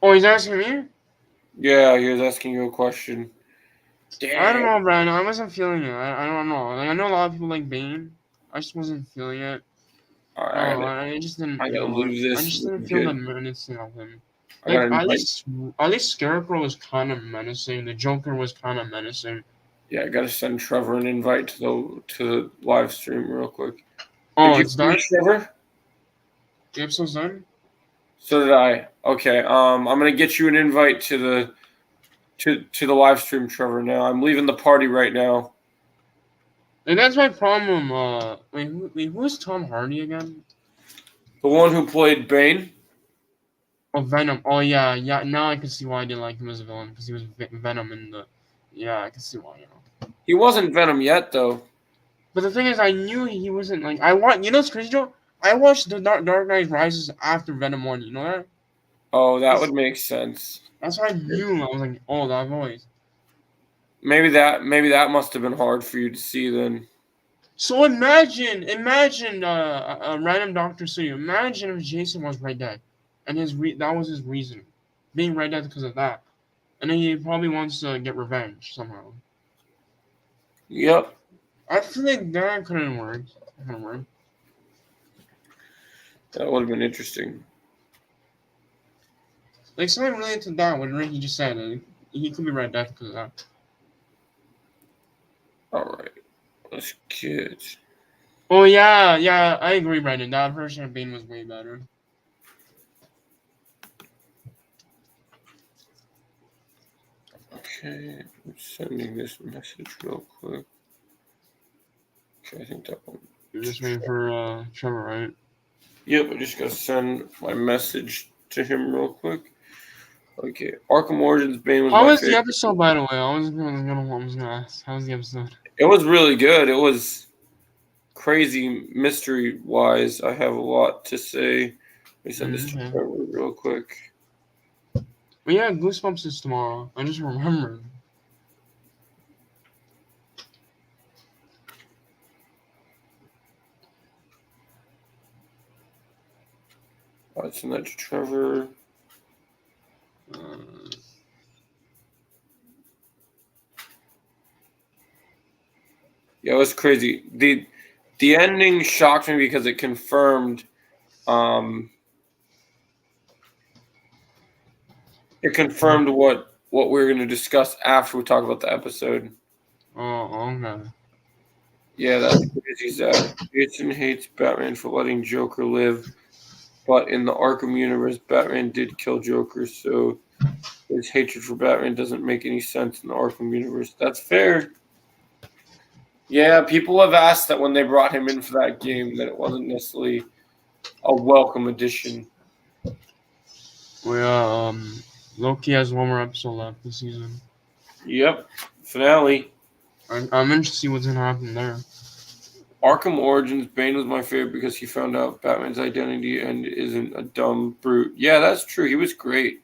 Oh, he's asking me? Yeah, he was asking you a question. I don't Damn. know, Brian. I wasn't feeling it. I don't know. Like, I know a lot of people like Bane. I just wasn't feeling it. All No, right, I just didn't. I gotta lose I this. just didn't feel the Good. menacing of him. I gotta Like invite. at least Scarecrow was kind of menacing. The Joker was kind of menacing. Yeah, I gotta send Trevor an invite to the live stream real quick. Did Oh, you it's done. finish, Trevor? The episode's done. So did I. Okay. I'm gonna get you an invite to the live stream, Trevor. Now I'm leaving the party right now. And that's my problem. Who's Tom Hardy again? The one who played Bane. Oh, Venom. Oh, yeah. Now I can see why I didn't like him as a villain because he was Venom in the. Yeah, I can see why. He wasn't Venom yet, though. But the thing is, I knew he wasn't like I want. You know, it's crazy, Joe. I watched the Dark Knight Rises after Venom 1. You know that? Oh, that would make sense. That's why I knew. I was like, oh, that voice. Maybe that must have been hard for you to see then. So imagine, a random Doctor Studio. Imagine if Jason was Red Dead, and that was his reason, being Red Dead because of that, and then he probably wants to get revenge somehow. Yep. I feel like that couldn't work. That would have been interesting. Like something related to that, what Ricky just said, he could be Red Death because of that. All right. Let's get. Oh yeah, I agree, Brandon. That version of Bane was way better. Okay, I'm sending this message real quick. Okay, I think that one. You're just waiting for Trevor, right? Yep, I just gotta send my message to him real quick. Okay, Arkham Origins Bane was How my was the favorite. episode, by the way? I was gonna ask. How was the episode? It was really good. It was crazy mystery wise. I have a lot to say. Let me send this to Okay. Trevor real quick. But yeah, Goosebumps is tomorrow. I just remembered. I'll send that to Trevor. Uh, Yeah, it was crazy. The ending shocked me because it confirmed what we're going to discuss after we talk about the episode. okay. Yeah, that's crazy, Zach. Jason hates Batman for letting Joker live, but in the Arkham universe, Batman did kill Joker, so his hatred for Batman doesn't make any sense in the Arkham universe. That's fair. Yeah, people have asked that when they brought him in for that game, that it wasn't necessarily a welcome addition. Well, yeah, Loki has one more episode left this season. Yep, finale. I'm interested to see what's gonna happen there. Arkham Origins, Bane was my favorite because he found out Batman's identity and isn't a dumb brute. Yeah, that's true. He was great.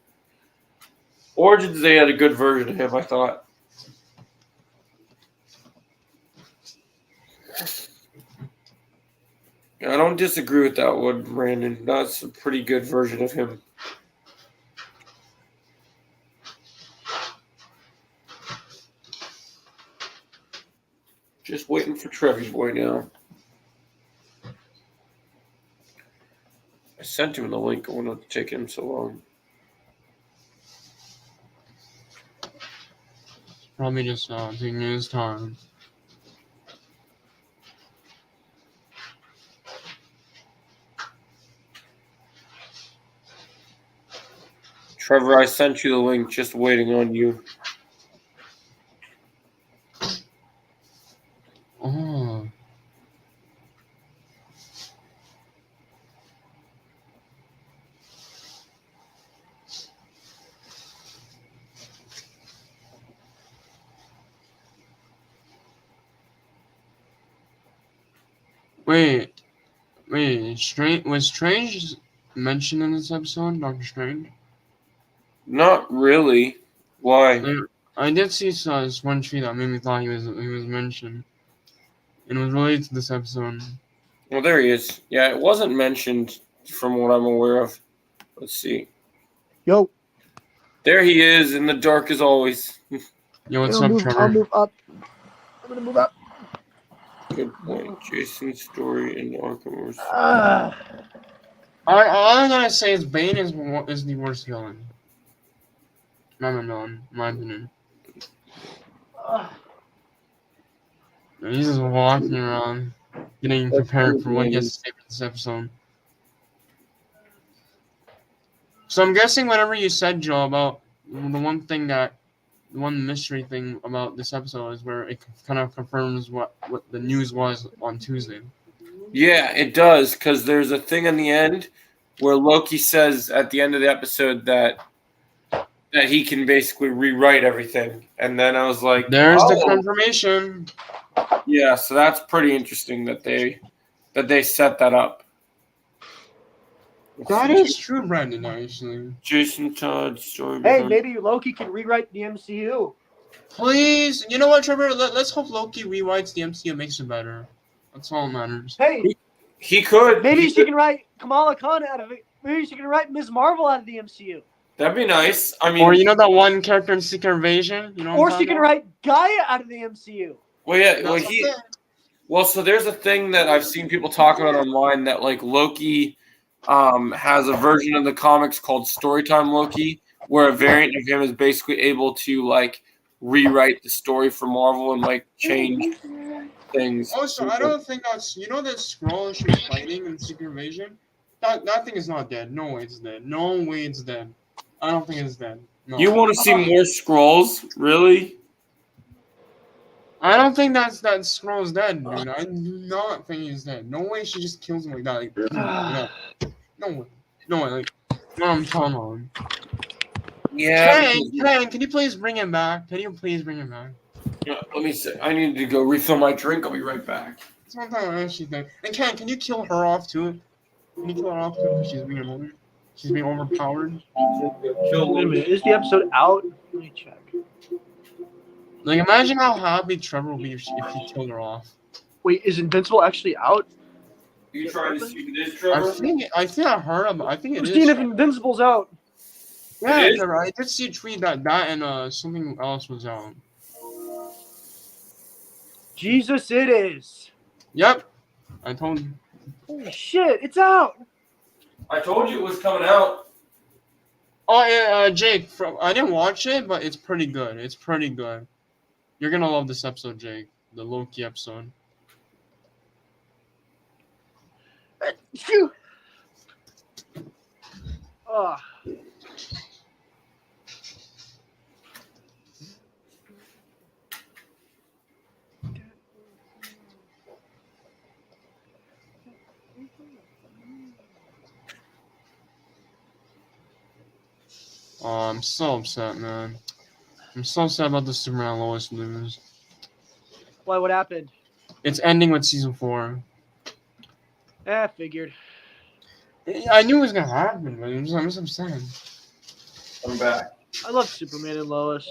Origins, they had a good version of him, I thought. I don't disagree with that one, Brandon. That's a pretty good version of him. Just waiting for Trevi Boy now. I sent him the link. I wanted to take him so long. Probably just taking his time. Trevor, I sent you the link. Just waiting on you. Oh. Wait. Was Strange mentioned in this episode, Doctor Strange? Not really. Why? Like, I did see this one tweet that made me thought he was mentioned, and it was related to this episode. Well, there he is. Yeah, it wasn't mentioned from what I'm aware of. Let's see. Yo. There he is in the dark as always. Yo, what's up, Trevor? I'll move up. I'm gonna move up. Good point. Jason's story in Arkham. All I'm gonna say is Bane is the worst villain. Not a villain, in my opinion. He's just walking around, getting prepared for what he has to say for this episode. So I'm guessing whatever you said, Joe, about the one mystery thing about this episode is where it kind of confirms what the news was on Tuesday. Yeah, it does, because there's a thing in the end where Loki says at the end of the episode that he can basically rewrite everything. And then I was like, there's the confirmation. Yeah, so that's pretty interesting that they set that up. That is true, Brandon, actually. Jason Todd's story. Hey, maybe Loki can rewrite the MCU. Please, you know what, Trevor? Let's hope Loki rewrites the MCU, makes it better. That's all that matters. Hey, he could. Maybe she can write Kamala Khan out of it. Maybe she can write Ms. Marvel out of the MCU. That'd be nice. I mean, or you know that one character in Secret Invasion? You know. Or she can write Gaia out of the MCU. Well, yeah. Well, so there's a thing that I've seen people talk about online that like Loki has a version of the comics called Storytime Loki, where a variant of him is basically able to like rewrite the story for Marvel and like change things. Also, I don't think that's that Skrull she's fighting in Secret Invasion. That thing is not dead. No way it's dead. No way it's dead. I don't think it's dead. No. You want to see more Skrulls, really? I don't think that Skrull's dead, dude. I do not think he's dead. No way she just kills him like that. Like, no way. No way. Like, no, I'm telling on. Yeah. Can you please bring him back? Can you please bring him back? Let me see. I need to go refill my drink. I'll be right back. Sometimes she's dead. And can you kill her off too? Can you kill her off too? Because she's being annoying. She's being overpowered. Wait a minute, is the episode out? Let me check. Like, imagine how happy Trevor will be if he killed her off. Wait, is Invincible actually out? You trying to see this, I Trevor? think I heard about. I think it Christine, if is. Invincible's out. Yeah, It is? Trevor. I did see a tweet that and something else was out. Jesus, it is. Yep. I told you. Holy shit, it's out. I told you it was coming out. Oh yeah, Jake. I didn't watch it, but it's pretty good. It's pretty good. You're gonna love this episode, Jake. The Loki episode. Phew. Ugh. Oh, I'm so upset, man. I'm so sad about the Superman Lois news. Why, what happened? It's ending with season 4. I figured. I knew it was gonna happen, but I'm just upset. I'm back. I love Superman and Lois.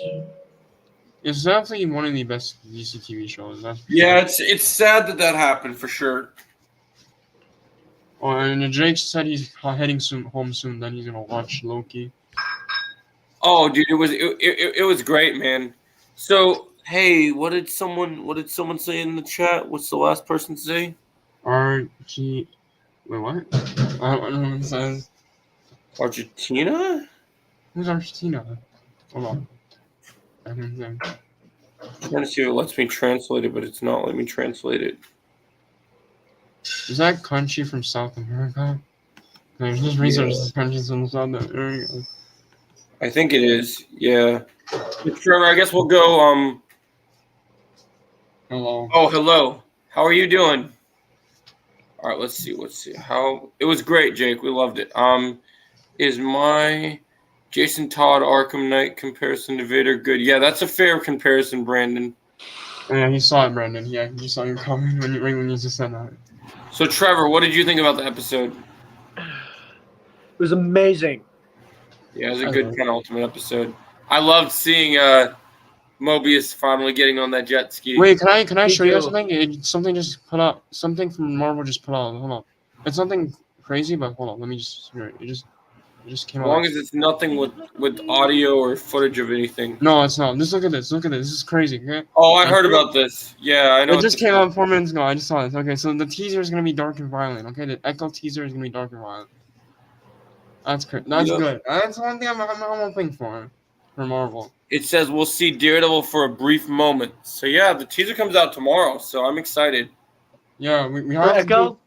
It's definitely one of the best DC TV shows. That's Yeah, it's sad that happened for sure. Oh, and Jake said he's heading home soon. Then he's gonna watch Loki. Oh, dude, it was great, man. So, hey, what did someone say in the chat? What's the last person say? RG. Wait, what? I don't know what it says. Argentina? Who's Argentina? Hold on. I don't know. I'm trying to see if it lets me translate it, but it's not letting me translate it. Is that country from South America? There's just research countries from South America. I think it is. Yeah. Trevor, I guess we'll go. Hello. Oh, hello. How are you doing? All right, let's see. How it was great, Jake. We loved it. Is my Jason Todd Arkham Knight comparison to Vader good? Yeah, that's a fair comparison, Brandon. Yeah, he saw it, Brandon. Yeah, he saw your comment when you just said that. So, Trevor, what did you think about the episode? It was amazing. Yeah, it was a good kind of ultimate episode. I loved seeing Mobius finally getting on that jet ski. Wait, can I Me show you too. something? Something just put out. Something from Marvel just put out. Hold on. It's nothing crazy, but hold on. Let me just. It just came As out. long as it's nothing with audio or footage of anything. No, it's not. Just look at this. Look at this. This is crazy. Okay. Oh, I heard about this. Yeah, I know. It just came out 4 minutes ago. I just saw this. Okay, so the teaser is gonna be dark and violent. Okay, the Echo teaser is gonna be dark and violent. That's good. That's good. That's one thing I'm hoping for Marvel. It says we'll see Daredevil for a brief moment. So yeah, the teaser comes out tomorrow. So I'm excited. Yeah, we For have to Echo? do-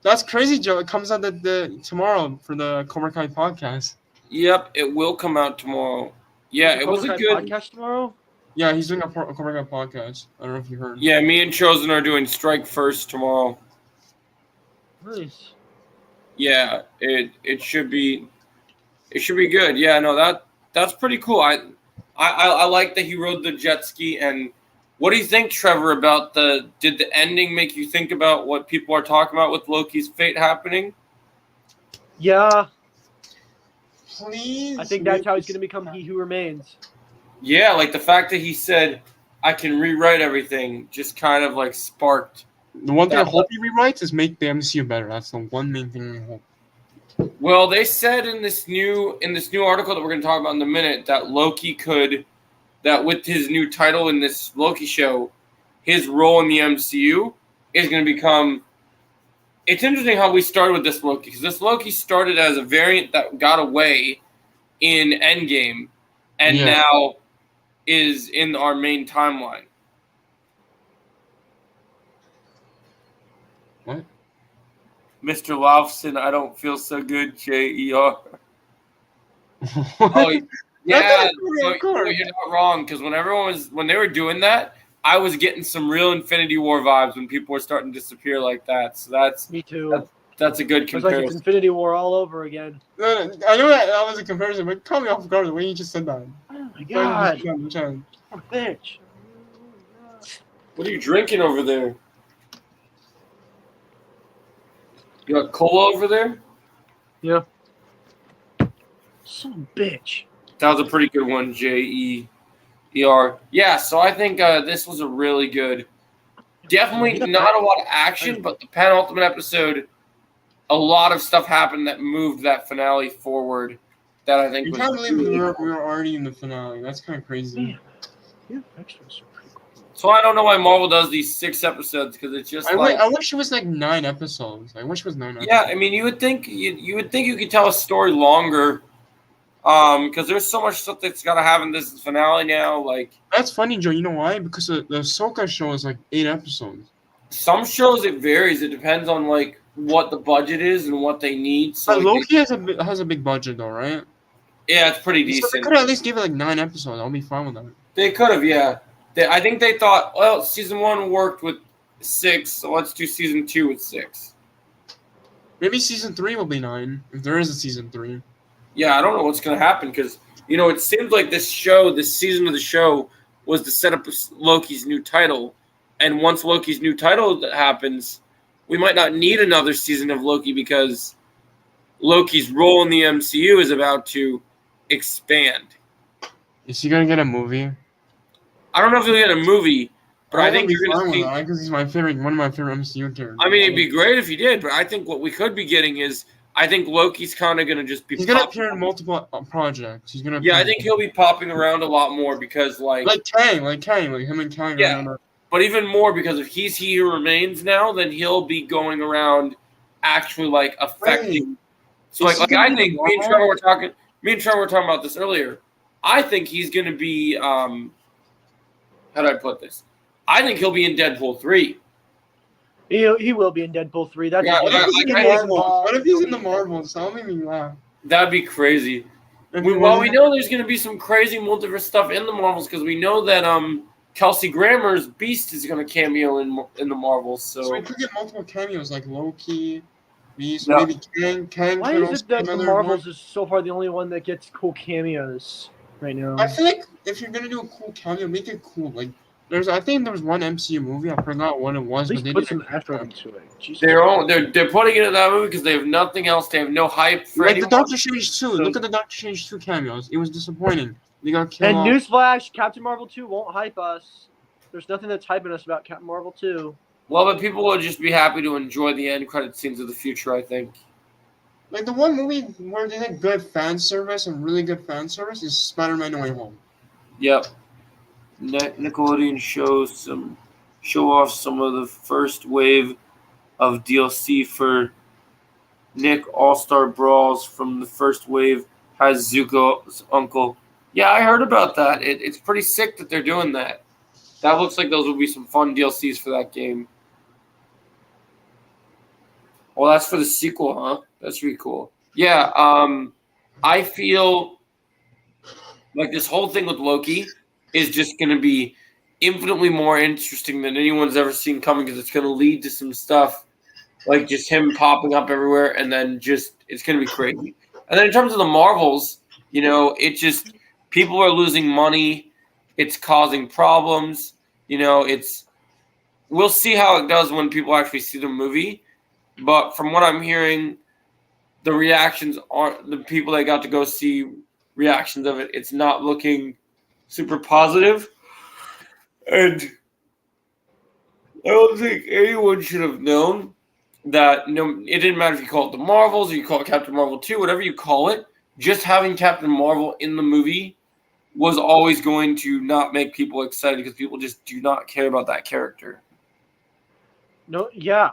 That's crazy, Joe. It comes out the tomorrow for the Cobra Kai podcast. Yep, it will come out tomorrow. Yeah, it was a Cobra Kai good. podcast tomorrow. Yeah, he's doing a Cobra Kai podcast. I don't know if you heard. Yeah, me and Chosen are doing Strike First tomorrow. Nice. Yeah, it should be good. Yeah, no, that's pretty cool. I like that he rode the jet ski. And what do you think, Trevor, about did the ending make you think about what people are talking about with Loki's fate happening? Yeah, Please. I think that's how he's gonna become He Who Remains. Yeah, like the fact that he said I can rewrite everything just kind of like sparked. The one thing I hope he rewrites is make the MCU better. That's the one main thing I hope. Well, they said in this new article that we're going to talk about in a minute that that with his new title in this Loki show, his role in the MCU is going to become. It's interesting how we started with this Loki, because this Loki started as a variant that got away in Endgame, and now is in our main timeline. What? Mr. Lofson, I don't feel so good, J-E-R. Oh, yeah, you're not wrong, because when they were doing that, I was getting some real Infinity War vibes when people were starting to disappear like that. So Me too. That's a good It's like it's comparison. Infinity War all over again. No, I know that was a comparison, but caught me off guard the way you just said that. Oh my god. God. What a bitch. What are you drinking over there? You got cola over there? Yeah. Son of a bitch. That was a pretty good one, Jeer. Yeah, so I think this was a really good. Definitely not a lot of action, but the penultimate episode, a lot of stuff happened that moved that finale forward. That I think You was. can't believe we were already in the finale. That's kind of crazy. Yeah, extras are pretty cool. So I don't know why Marvel does these 6 episodes because it's just like. I wish it was like 9 episodes. I wish it was 9 episodes. Yeah, I mean, you would think you could tell a story longer, because there's so much stuff that's got to happen in this finale now. Like That's funny, Joe. You know why? Because the Ahsoka show is like 8 episodes. some shows, it varies. It depends on like what the budget is and what they need. So But like, Loki has a big budget though, right? yeah, it's pretty So they decent. could at least give it like 9 episodes. I'll be fine with that. They could have, yeah. I think they thought, well, season 1 worked with 6, so let's do season 2 with 6. Maybe season 3 will be 9 if there is a season 3. Yeah, I don't know what's going to happen because, it seems like this season of the show was to set up Loki's new title. And once Loki's new title happens, we might not need another season of Loki because Loki's role in the MCU is about to expand. Is he gonna get a movie? I don't know if he'll get a movie, but I think you're going to see. Because he's one of my favorite MCU characters. I mean, it'd be great if he did, but I think what we could be getting is I think Loki's kind of going to just be. He's gonna appear in multiple projects. He's gonna. Yeah, I think he'll be popping around a lot more because like Kang, like him and Kang. Yeah. But even more because if he's He Who Remains now, then he'll be going around actually like affecting. Right. So like I think me and Trevor were talking about this earlier. I think he's going to be how do I put this? I think he'll be in Deadpool 3. He will be in Deadpool 3. That's Yeah, What if he's in the Marvels? That'll make me laugh. That'd be crazy. We know there's going to be some crazy multiverse stuff in the Marvels because we know that Kelsey Grammer's Beast is going to cameo in the Marvels. So we could get multiple cameos like Loki, Beast, Yeah. maybe Kang. Why is it that the Marvels is so far the only one that gets cool cameos right now? I feel like if you're gonna do a cool cameo, make it cool. Like I think there was one MCU movie. I forgot what it was, At but least they put did some effort into it. Jesus. they're putting it in that movie because they have nothing else. They have no hype for like the anyone. Doctor Strange 2. Look at the Doctor Strange 2 cameos. It was disappointing. They got killed. And off. newsflash, Captain Marvel 2 won't hype us. There's nothing that's hyping us about Captain Marvel 2. Well, but people will just be happy to enjoy the end credit scenes of the future, I think. Like the one movie where they had good fan service and really good fan service is Spider-Man: No Way Home. Yep. Nickelodeon show off some of the first wave of DLC for Nick All-Star Brawls from the first wave has Zuko's uncle. Yeah, I heard about that. It's pretty sick that they're doing that. That looks like those will be some fun DLCs for that game. Well, that's for the sequel, huh? That's really cool. Yeah, I feel like this whole thing with Loki is just going to be infinitely more interesting than anyone's ever seen coming because it's going to lead to some stuff like just him popping up everywhere and then just it's going to be crazy. And then in terms of the Marvels, it just people are losing money. It's causing problems. We'll see how it does when people actually see the movie. But from what I'm hearing, the reactions aren't the people that got to go see reactions of it. It's not looking super positive. And I don't think anyone should have known that it didn't matter if you call it the Marvels or you call it Captain Marvel 2, whatever you call it, just having Captain Marvel in the movie was always going to not make people excited because people just do not care about that character. No, yeah.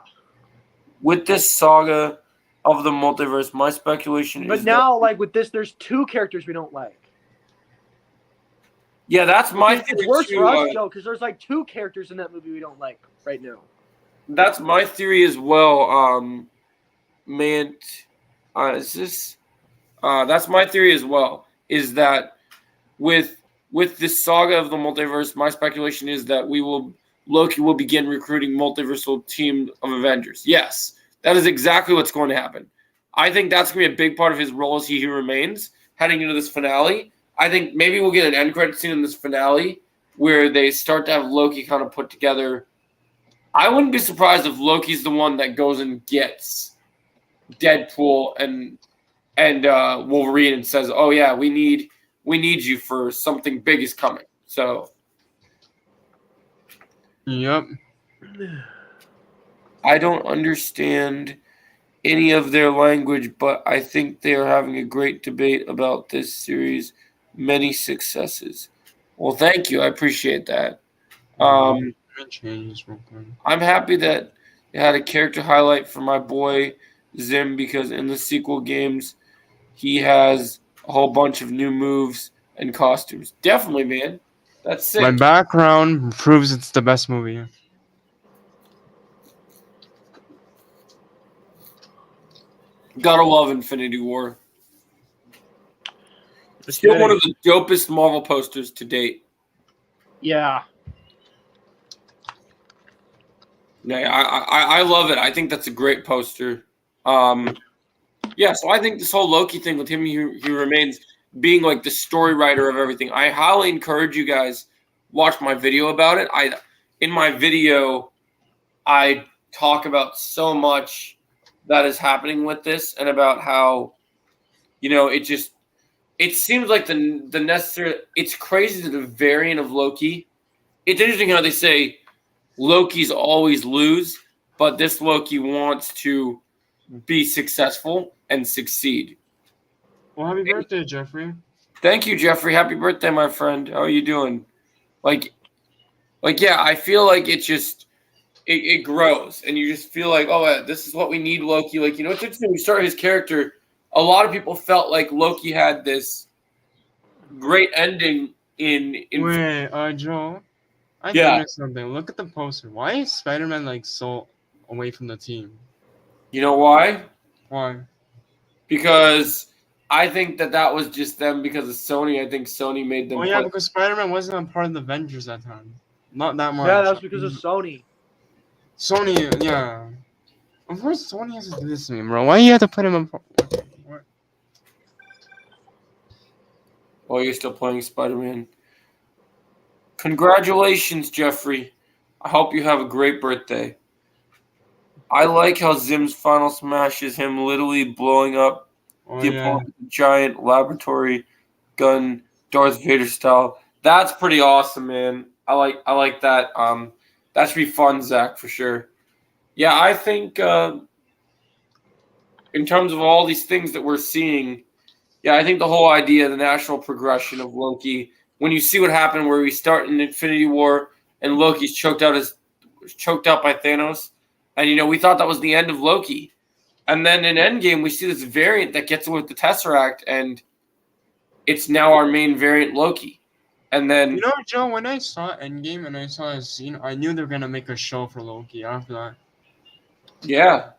With this saga of the multiverse, my speculation But is now, like with this, there's 2 characters we don't like. Yeah, that's my It's theory worse too. for us, Joe, because there's like 2 characters in that movie we don't like right now. That's my theory as well. That's my theory as well. Is that with this saga of the multiverse, my speculation is that Loki will begin recruiting multiversal team of Avengers. Yes, That is exactly what's going to happen. I think that's going to be a big part of his role as He Who Remains heading into this finale. I think maybe we'll get an end credit scene in this finale where they start to have Loki kind of put together. I wouldn't be surprised if Loki's the one that goes and gets Deadpool and Wolverine and says, "Oh yeah, we need you for something big is coming." So, Yep. I don't understand any of their language, but I think they are having a great debate about this series. Many successes. Well, thank you. I appreciate that. Changes real quick. I'm happy that they had a character highlight for my boy Zim because in the sequel games, he has a whole bunch of new moves and costumes. Definitely, man. That's sick. My background proves it's the best movie. Gotta love Infinity War. Still one of the dopest Marvel posters to date. Yeah. Yeah, I love it. I think that's a great poster. Yeah, so I think this whole Loki thing with him, he remains being like the story writer of everything. I highly encourage you guys watch my video about it. In my video, I talk about so much that is happening with this and about how, it seems like the necessary. It's crazy that the variant of Loki. It's interesting how they say Loki's always lose, but this Loki wants to be successful and succeed. Well, happy birthday, Jeffrey. Thank you, Jeffrey. Happy birthday, my friend. How are you doing? Yeah, I feel like it grows, and you just feel like, oh, this is what we need, Loki. It's interesting. We started his character. A lot of people felt like Loki had this great ending in. Wait, Joe. I noticed something. Look at the poster. Why is Spider-Man so away from the team? You know why? Why? Because I think that was just them because of Sony. I think Sony made them. Oh yeah, because Spider-Man wasn't a part of the Avengers that time. Not that much. Yeah, that's because of Sony. Sony, yeah. Of course, Sony has to do this to me, bro. Why you have to put him in? What? Oh, you're still playing Spider-Man. Congratulations, Jeffrey. I hope you have a great birthday. I like how Zim's final smash is him literally blowing up the giant laboratory gun, Darth Vader style. That's pretty awesome, man. I like that. That should be fun, Zach, for sure. Yeah, I think in terms of all these things that we're seeing, yeah, I think the whole idea, the natural progression of Loki, when you see what happened where we start in Infinity War and Loki's choked out by Thanos, and we thought that was the end of Loki. And then in Endgame, we see this variant that gets with the Tesseract, and it's now our main variant, Loki. And then Joe, when I saw Endgame and I saw a scene, I knew they were gonna make a show for Loki after that. Yeah.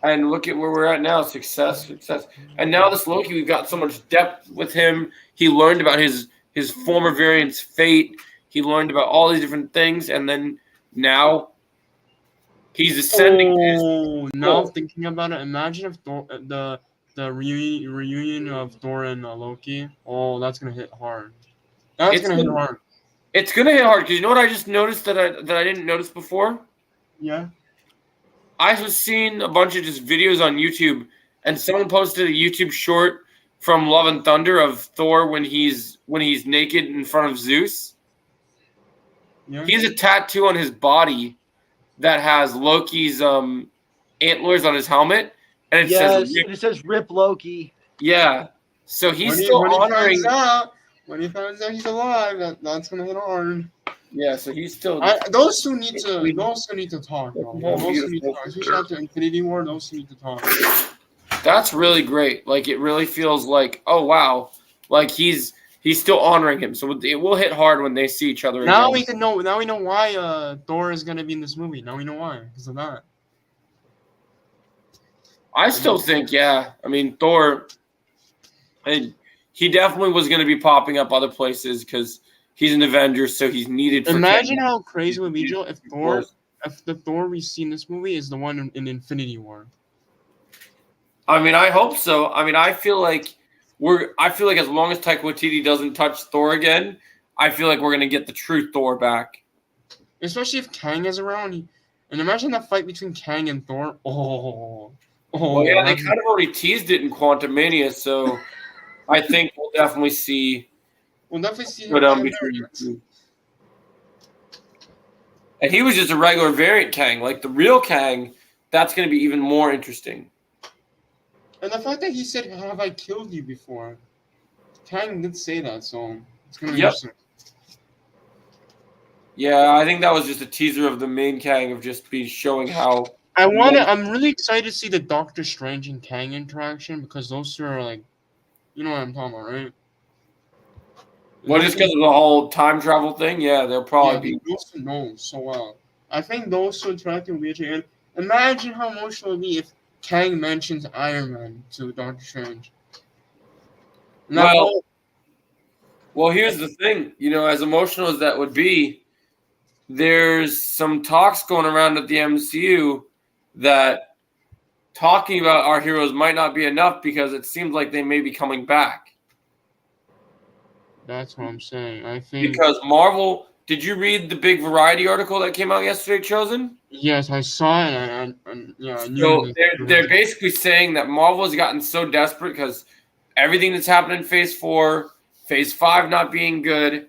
And look at where we're at now. Success. And now this Loki, we've got so much depth with him. He learned about his former variant's fate. He learned about all these different things. And then now he's ascending. Now thinking about it, imagine if the reunion of Thor and Loki. Oh, that's gonna hit hard. It's gonna hit hard. It's gonna hit hard because you know what I just noticed that I didn't notice before? Yeah. I was seeing a bunch of just videos on YouTube, and someone posted a YouTube short from Love and Thunder of Thor when he's naked in front of Zeus. Yeah. He has a tattoo on his body that has Loki's antlers on his helmet, and it says "Rip Loki." Yeah, so he's still honoring. When he finds out he's alive, that's gonna hit hard. Yeah, so he's still. Those two need to talk, bro. Those two need to talk. Especially after Infinity War, those two need to talk. That's really great. It really feels like, oh wow, he's still honoring him. So it will hit hard when they see each other. Now again. Now we know why Thor is gonna be in this movie. Now we know why because of that. I still think, yeah. I mean, Thor. He definitely was going to be popping up other places because he's an Avenger, so he's needed. Imagine how crazy it would be, Joe, if Thor if the Thor we see in this movie is the one in Infinity War. I mean, I hope so. I mean, I feel like as long as Taika Waititi doesn't touch Thor again, I feel like we're gonna get the true Thor back. Especially if Kang is around. And imagine that fight between Kang and Thor. Oh, Well, yeah, they kind of already teased it in Quantumania, so I think we'll definitely see. We'll definitely see him between between the two. And he was just a regular variant Kang. Like the real Kang, that's going to be even more interesting. And the fact that he said, "Have I killed you before?" Kang did say that, so it's going to be interesting. Yeah, I think that was just a teaser of the main Kang of just be showing how. I'm really excited to see the Doctor Strange and Kang interaction because those two are like, you know what I'm talking about, right? Well, just because of the whole time travel thing, yeah, they'll probably be. Those two know so well. I think those two interacting will be interesting. And imagine how emotional it would be if Kang mentions Iron Man to Doctor Strange. Well, here's the thing. You know, as emotional as that would be, there's some talks going around at the MCU that talking about our heroes might not be enough because it seems like they may be coming back. That's what I'm saying. I think because Marvel. Did you read the big Variety article that came out yesterday, Chosen? Yes, I saw it, and yeah, I knew. So they're basically saying that Marvel has gotten so desperate because everything that's happened in Phase 4, Phase 5 not being good,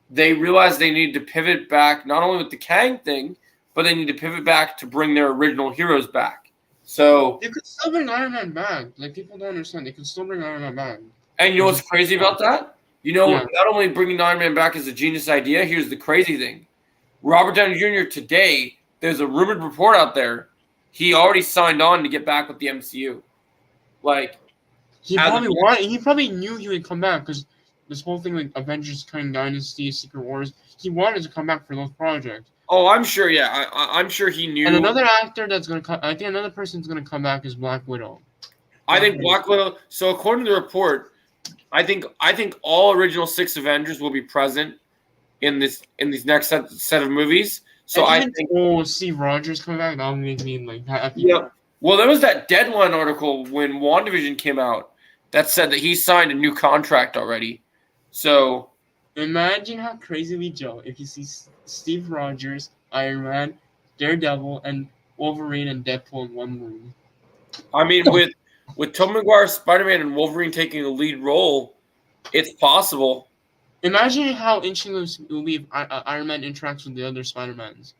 they realize they need to pivot back, not only with the Kang thing, but they need to pivot back to bring their original heroes back. So they could still bring Iron Man back. Like, people don't understand. They could still bring Iron Man back. And you know what's crazy about that? You know, not only bringing Iron Man back is a genius idea, here's the crazy thing. Robert Downey Jr. today, there's a rumored report out there, he already signed on to get back with the MCU. Like, he probably knew he would come back because this whole thing like Avengers, Kang Dynasty, Secret Wars, he wanted to come back for those projects. Oh, I'm sure, yeah. I'm sure he knew. And another actor that's going to come, I think another person that's going to come back is Black Widow. I think Black Widow, so according to the report, I think all original 6 Avengers will be present in these next set of movies. So I think Steve Rogers coming back, that would make me like happy. Yeah. Well, there was that Deadline article when WandaVision came out that said that he signed a new contract already. So imagine how crazy we Joe if you see Steve Rogers, Iron Man, Daredevil, and Wolverine and Deadpool in one room. I mean, with Tobey Maguire, Spider-Man, and Wolverine taking a lead role, it's possible. Imagine how interesting it will be if Iron Man interacts with the other Spider-Mans.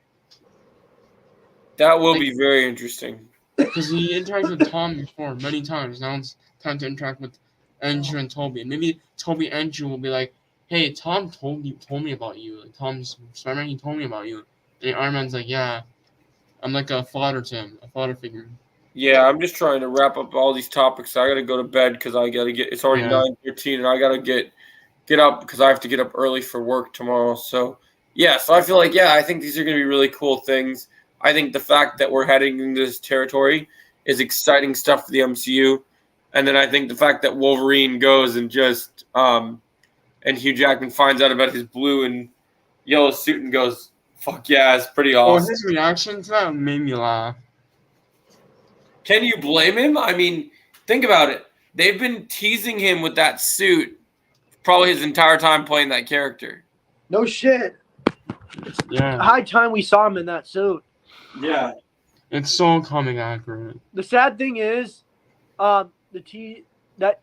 That will be very interesting. Because he interacted with Tom before many times. Now it's time to interact with Andrew and Toby. And maybe Toby and Andrew will be like, "Hey, Tom told me about you. Like, Tom's Spider-Man, he told me about you." And Iron Man's like, "Yeah, I'm like a father to him, a father figure." Yeah, I'm just trying to wrap up all these topics. I got to go to bed because I got to get. It's already 9:13, and I got to get up because I have to get up early for work tomorrow. So yeah, so I feel like I think these are going to be really cool things. I think the fact that we're heading into this territory is exciting stuff for the MCU, and then I think the fact that Wolverine goes and just and Hugh Jackman finds out about his blue and yellow suit and goes, "Fuck yeah!" It's pretty awesome. Oh, his reaction to that made me laugh. Can you blame him? I mean, think about it. They've been teasing him with that suit probably his entire time playing that character. No shit. It's high time we saw him in that suit. Yeah. It's so comic accurate. The sad thing is, that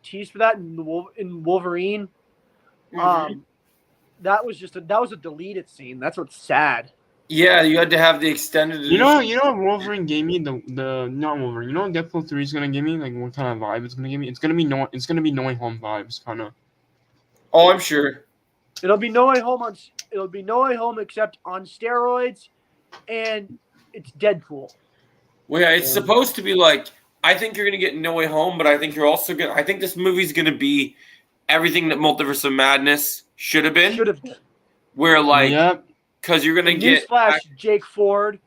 tease for that in Wolverine, that was a deleted scene. That's what's sad. Yeah, you had to have the extended. You know what Wolverine gave me the not Wolverine. You know what Deadpool 3 is gonna give me? Like what kind of vibe it's gonna give me? It's gonna be No Way Home vibes, kind of. Oh, I'm sure. It'll be No Way Home except on steroids, and it's Deadpool. Well, yeah, it's supposed to be like. I think you're gonna get No Way Home, but I think you're also gonna. I think this movie's gonna be everything that Multiverse of Madness should have been. Where like. Yep. Because you're gonna get Jake Ford.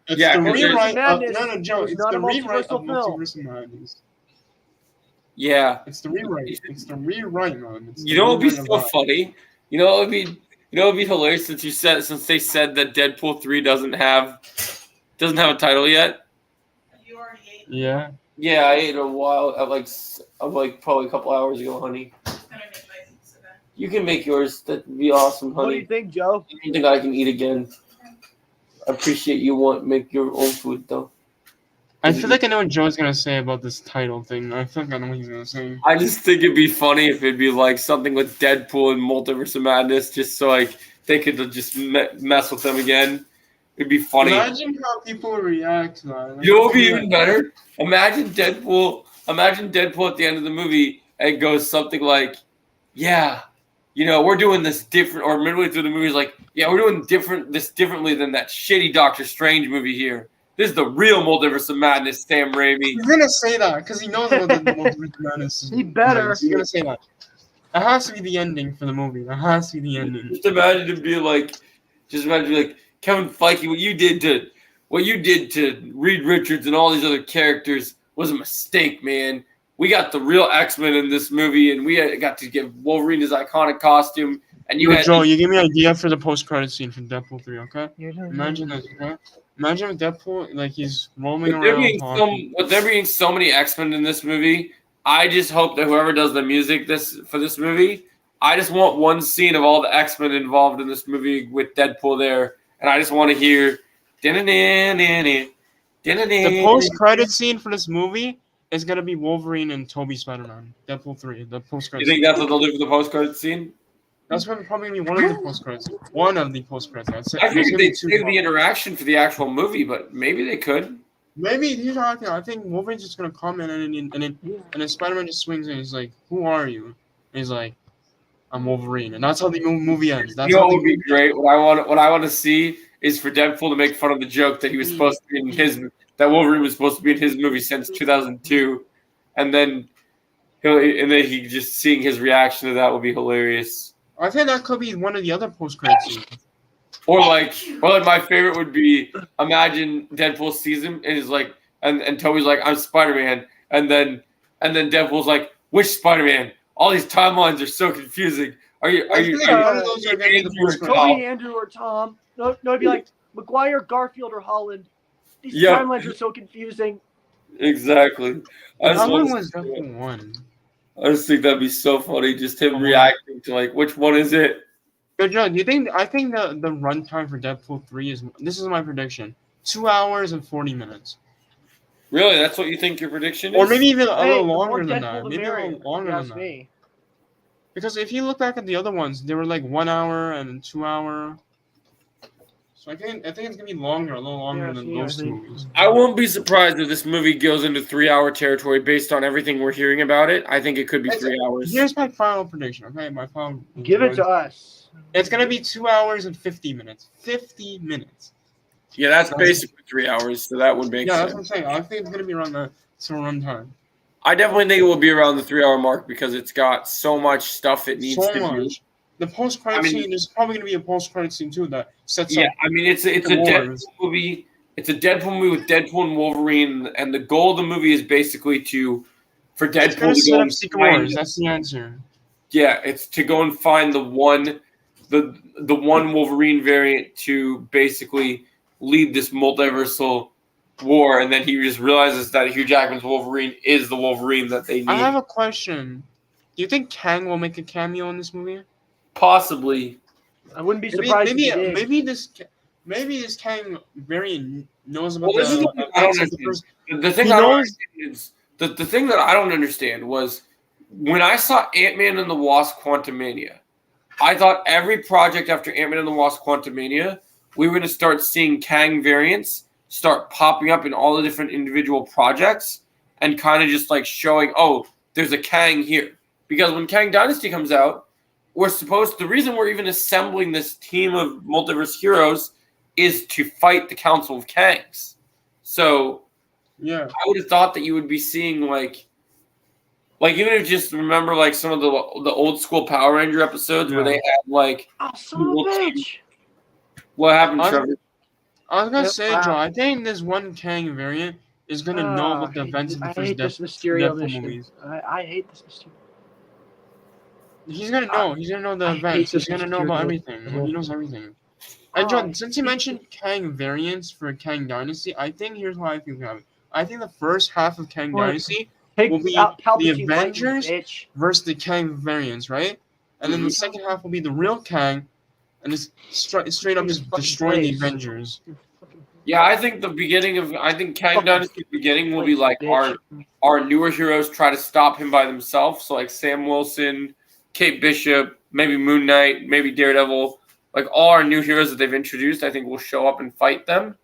It's the rewrite of Joe. It's the rewrite of Multiverse of Madness. Yeah. It's the rewrite. It's the rewrite, man. You know what would be so funny? You know what would be hilarious since they said that Deadpool 3 doesn't have Doesn't have a title yet. You already ate. Yeah. Yeah, I ate a while at like probably a couple hours ago, honey. Can I make my pizza then? You can make yours. That'd be awesome, What do you honey. think, Joe? I don't think I can eat again. I appreciate you make your own food though. I feel like I know what Joe's gonna say about this title thing. I feel like I know what he's gonna say. I just think it'd be funny if it'd be like something with Deadpool and Multiverse of Madness, just so like they could just mess with them again. It'd be funny. Imagine how people would react to that. You know what would be even better? Imagine Deadpool at the end of the movie and it goes something like, yeah, we're doing this different, or midway through the movie is like, yeah, we're doing this differently than that shitty Doctor Strange movie here. This is the real Multiverse of Madness, Sam Raimi. He's gonna say that because he knows what the Multiverse of Madness is. He better. He's gonna say that. It has to be the ending for the movie. That has to be the ending. Just imagine it be like, Kevin Feige, what you did to Reed Richards and all these other characters was a mistake, man. We got the real X-Men in this movie, and we got to give Wolverine his iconic costume. And Joe, you give me an idea for the post-credit scene for Deadpool 3, okay? Imagine this, okay? Imagine Deadpool, like he's roaming around. With there being so many X-Men in this movie, I just hope that whoever does the music for this movie, I just want one scene of all the X-Men involved in this movie with Deadpool there, and I just want to hear. The post-credit scene for this movie is gonna be Wolverine and Tobey Spider-Man. Deadpool 3, the post-credit. You think that's what they'll do for the post-credit scene? That's probably gonna be one of the post-credits. One of the post-credits. I figured they'd save the interaction for the actual movie, but maybe they could. Maybe here's how I think. I think Wolverine's just gonna come in and then Spider-Man just swings in. And he's like, "Who are you?" And he's like, "I'm Wolverine," and that's how the movie ends. That's what would be great. What I want to see is for Deadpool to make fun of the joke that he was supposed to be in that Wolverine was supposed to be in his movie since 2002, and then he just seeing his reaction to that would be hilarious. I think that could be one of the other post-credit scenes. Or like my favorite would be imagine Deadpool sees him and is like, and Toby's like, I'm Spider-Man, and then Deadpool's like, which Spider-Man? All these timelines are so confusing. Are you Toby, Andrew, or Tom? No, it'd be like McGuire, Garfield, or Holland. These timelines are so confusing. Exactly. How long was Deadpool 1? I just think that'd be so funny, just him reacting to like, which one is it? Good John, do you think? I think the runtime for Deadpool 3 is. This is my prediction: 2 hours and 40 minutes. Really, that's what you think your prediction is? Or maybe even a little longer than that. Maybe a little longer than that. Me. Because if you look back at the other ones, they were like 1 hour and 2 hour. So I think it's gonna be longer, a little longer than those two movies. I won't be surprised if this movie goes into 3-hour territory based on everything we're hearing about it. I think it could be 3 hours. Here's my final prediction. Okay, my final. Give it to us. It's gonna be 2 hours and 50 minutes. 50 minutes. Yeah, that's basically 3 hours, so that would make sense. Yeah, that's what I'm saying. I think it's gonna be around the runtime. I definitely think it will be around the 3-hour mark because it's got so much stuff it needs to do. The post-credit scene is probably going to be a post-credit scene too that sets up. Yeah, I mean it's a Deadpool movie. It's a Deadpool movie with Deadpool and Wolverine, and the goal of the movie is basically for Deadpool to go and Secret Wars. That's the answer. Yeah, it's to go and find the one Wolverine variant to basically lead this multiversal war, and then he just realizes that Hugh Jackman's Wolverine is the Wolverine that they need. I have a question. Do you think Kang will make a cameo in this movie? Possibly. I wouldn't be surprised if he did. Maybe this Kang variant knows about the thing that I don't understand was when I saw Ant-Man and the Wasp: Quantumania, I thought every project after Ant-Man and the Wasp: Quantumania, we were going to start seeing Kang variants start popping up in all the different individual projects and kind of just like showing, oh, there's a Kang here. Because when Kang Dynasty comes out, the reason we're even assembling this team of multiverse heroes is to fight the Council of Kangs. So, yeah, I would have thought that you would be seeing like even if just remember like some of the old school Power Ranger episodes where they had like. Oh, son of a bitch! What happened, Trevor? I was gonna say, Joe. I think this one Kang variant is gonna know about the events of the first Deadpool movies. I hate this Mysterio. He's gonna know. He's gonna know the events. He's gonna know about everything. He knows everything. And John, since you mentioned Kang variants for Kang Dynasty, I think here's how I feel about it. I think the first half of Kang What? Dynasty Take will be out the Palpatine lightning, Avengers bitch. versus the Kang variants, right? And then the second half will be the real Kang, and it's straight up In just your fucking destroying the place. Avengers. Yeah, I think the beginning of Kang Fucking Dynasty's beginning will be like bitch. our newer heroes try to stop him by themselves. So like Sam Wilson, Kate Bishop, maybe Moon Knight, maybe Daredevil, like all our new heroes that they've introduced, I think will show up and fight them,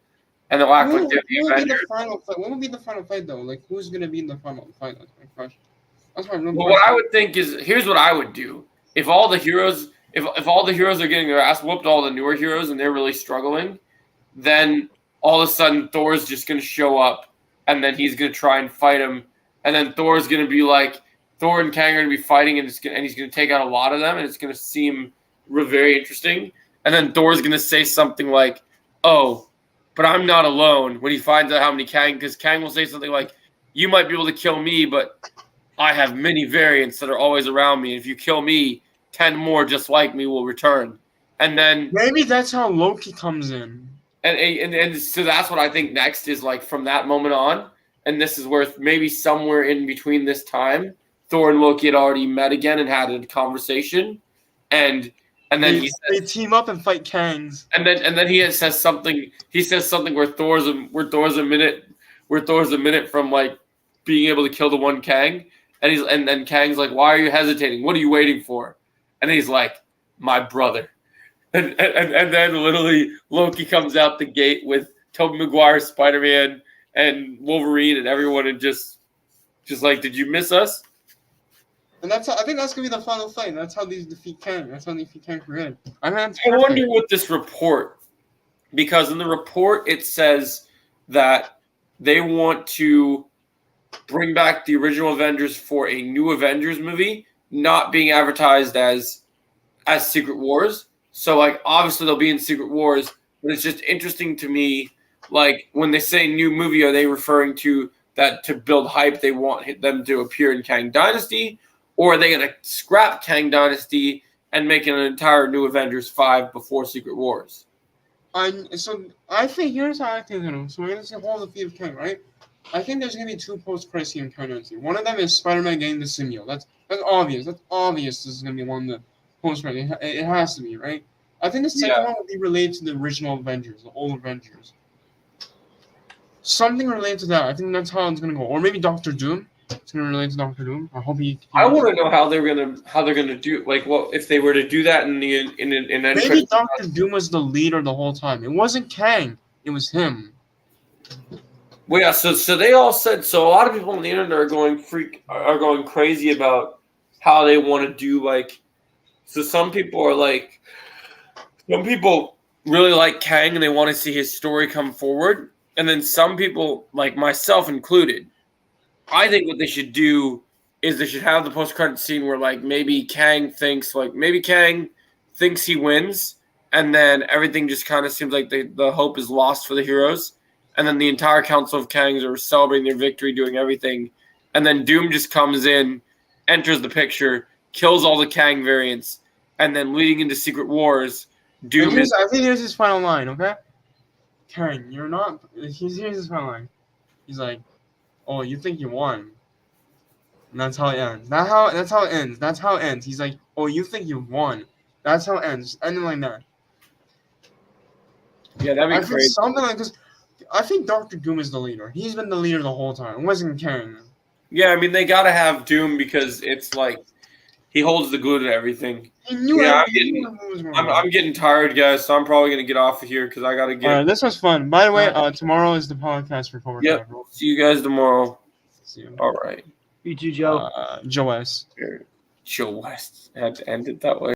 and they'll act like they're the Who will be the Avengers. final fight? What will be the final fight though? Like who's gonna be in the final fight? That's my question. That's my real Well, question. what I would think is here's what I would do if all the heroes if all the heroes are getting their ass whooped, all the newer heroes, and they're really struggling, then all of a sudden Thor's just gonna show up, and then he's gonna try and fight him, and then Thor's gonna be like Thor and Kang are gonna be fighting, and he's gonna take out a lot of them, and it's gonna seem very interesting, and then Thor's gonna say something like, "Oh, but I'm not alone." When he finds out how many Kang, because Kang will say something like, "You might be able to kill me, but I have many variants that are always around me. If you kill me, 10 more just like me will return." And then Maybe that's how Loki comes in. and so that's what I think next is like from that moment on. And this is where maybe somewhere in between this time, Thor and Loki had already met again and had a conversation. And then they team up and fight Kangs. and then he says something. He says something where Thor's a minute from like being able to kill the one Kang. And then Kang's like, "Why are you hesitating? What are you waiting for?" And he's like, "My brother." And then literally Loki comes out the gate with Tobey Maguire, Spider-Man, and Wolverine, and everyone, and just like, "Did you miss us?" And I think that's gonna be the final fight. That's how these defeat Kang. That's how they defeat Kang for good. I mean, I wonder what this report, because in the report it says that they want to bring back the original Avengers for a new Avengers movie, not being advertised as Secret Wars. So like obviously they'll be in Secret Wars, but it's just interesting to me, like when they say new movie, are they referring to that to build hype? They want them to appear in Kang Dynasty, or are they going to scrap Kang Dynasty and make an entire new Avengers 5 before Secret Wars? So I think here's how I think. So we're gonna see Hall of Fame of Kang, right? I think there's gonna be two post-credit scene Kang Dynasty. One of them is Spider-Man getting the symbiote. That's obvious. That's obvious. This is gonna be one of the post-credit. It has to be, right? I think the second one will be related to the original Avengers, the old Avengers. Something related to that. I think that's how it's gonna go. Or maybe Doctor Doom. It's gonna relate to Doctor Doom. I hope he. I want to know how they're gonna do, like, what if they were to do that in Maybe Doctor Doom was the leader the whole time. It wasn't Kang. It was him. Well, yeah. So they all said. So a lot of people on the internet are going crazy about how they want to do, like. So some people really like Kang and they want to see his story come forward, and then some people, like myself included, I think what they should do is they should have the post-credit scene where like maybe Kang thinks he wins, and then everything just kind of seems like the hope is lost for the heroes, and then the entire Council of Kangs are celebrating their victory, doing everything, and then Doom just comes in, enters the picture, kills all the Kang variants, and then leading into Secret Wars, Doom is. I think here's his final line. Okay, Kang, you're not. Here's his final line. He's like, "Oh, you think you won?" And that's how it ends. That's how it ends. That's how it ends. He's like, "Oh, you think you won?" That's how it ends. Ending like that. Yeah, that'd be I think crazy. something like this. I think Doctor Doom is the leader. He's been the leader the whole time. It wasn't Kang. Yeah, I mean they gotta have Doom because it's like he holds the glue to everything. He knew Yeah, everything. I'm getting tired, guys, so I'm probably gonna get off of here because I gotta get. All right, this was fun. By the way, tomorrow is the podcast for Cobra Yep. Kai. See you guys tomorrow. See you. All right. You too, Joe. Joe S. Joe West. I had to end it that way.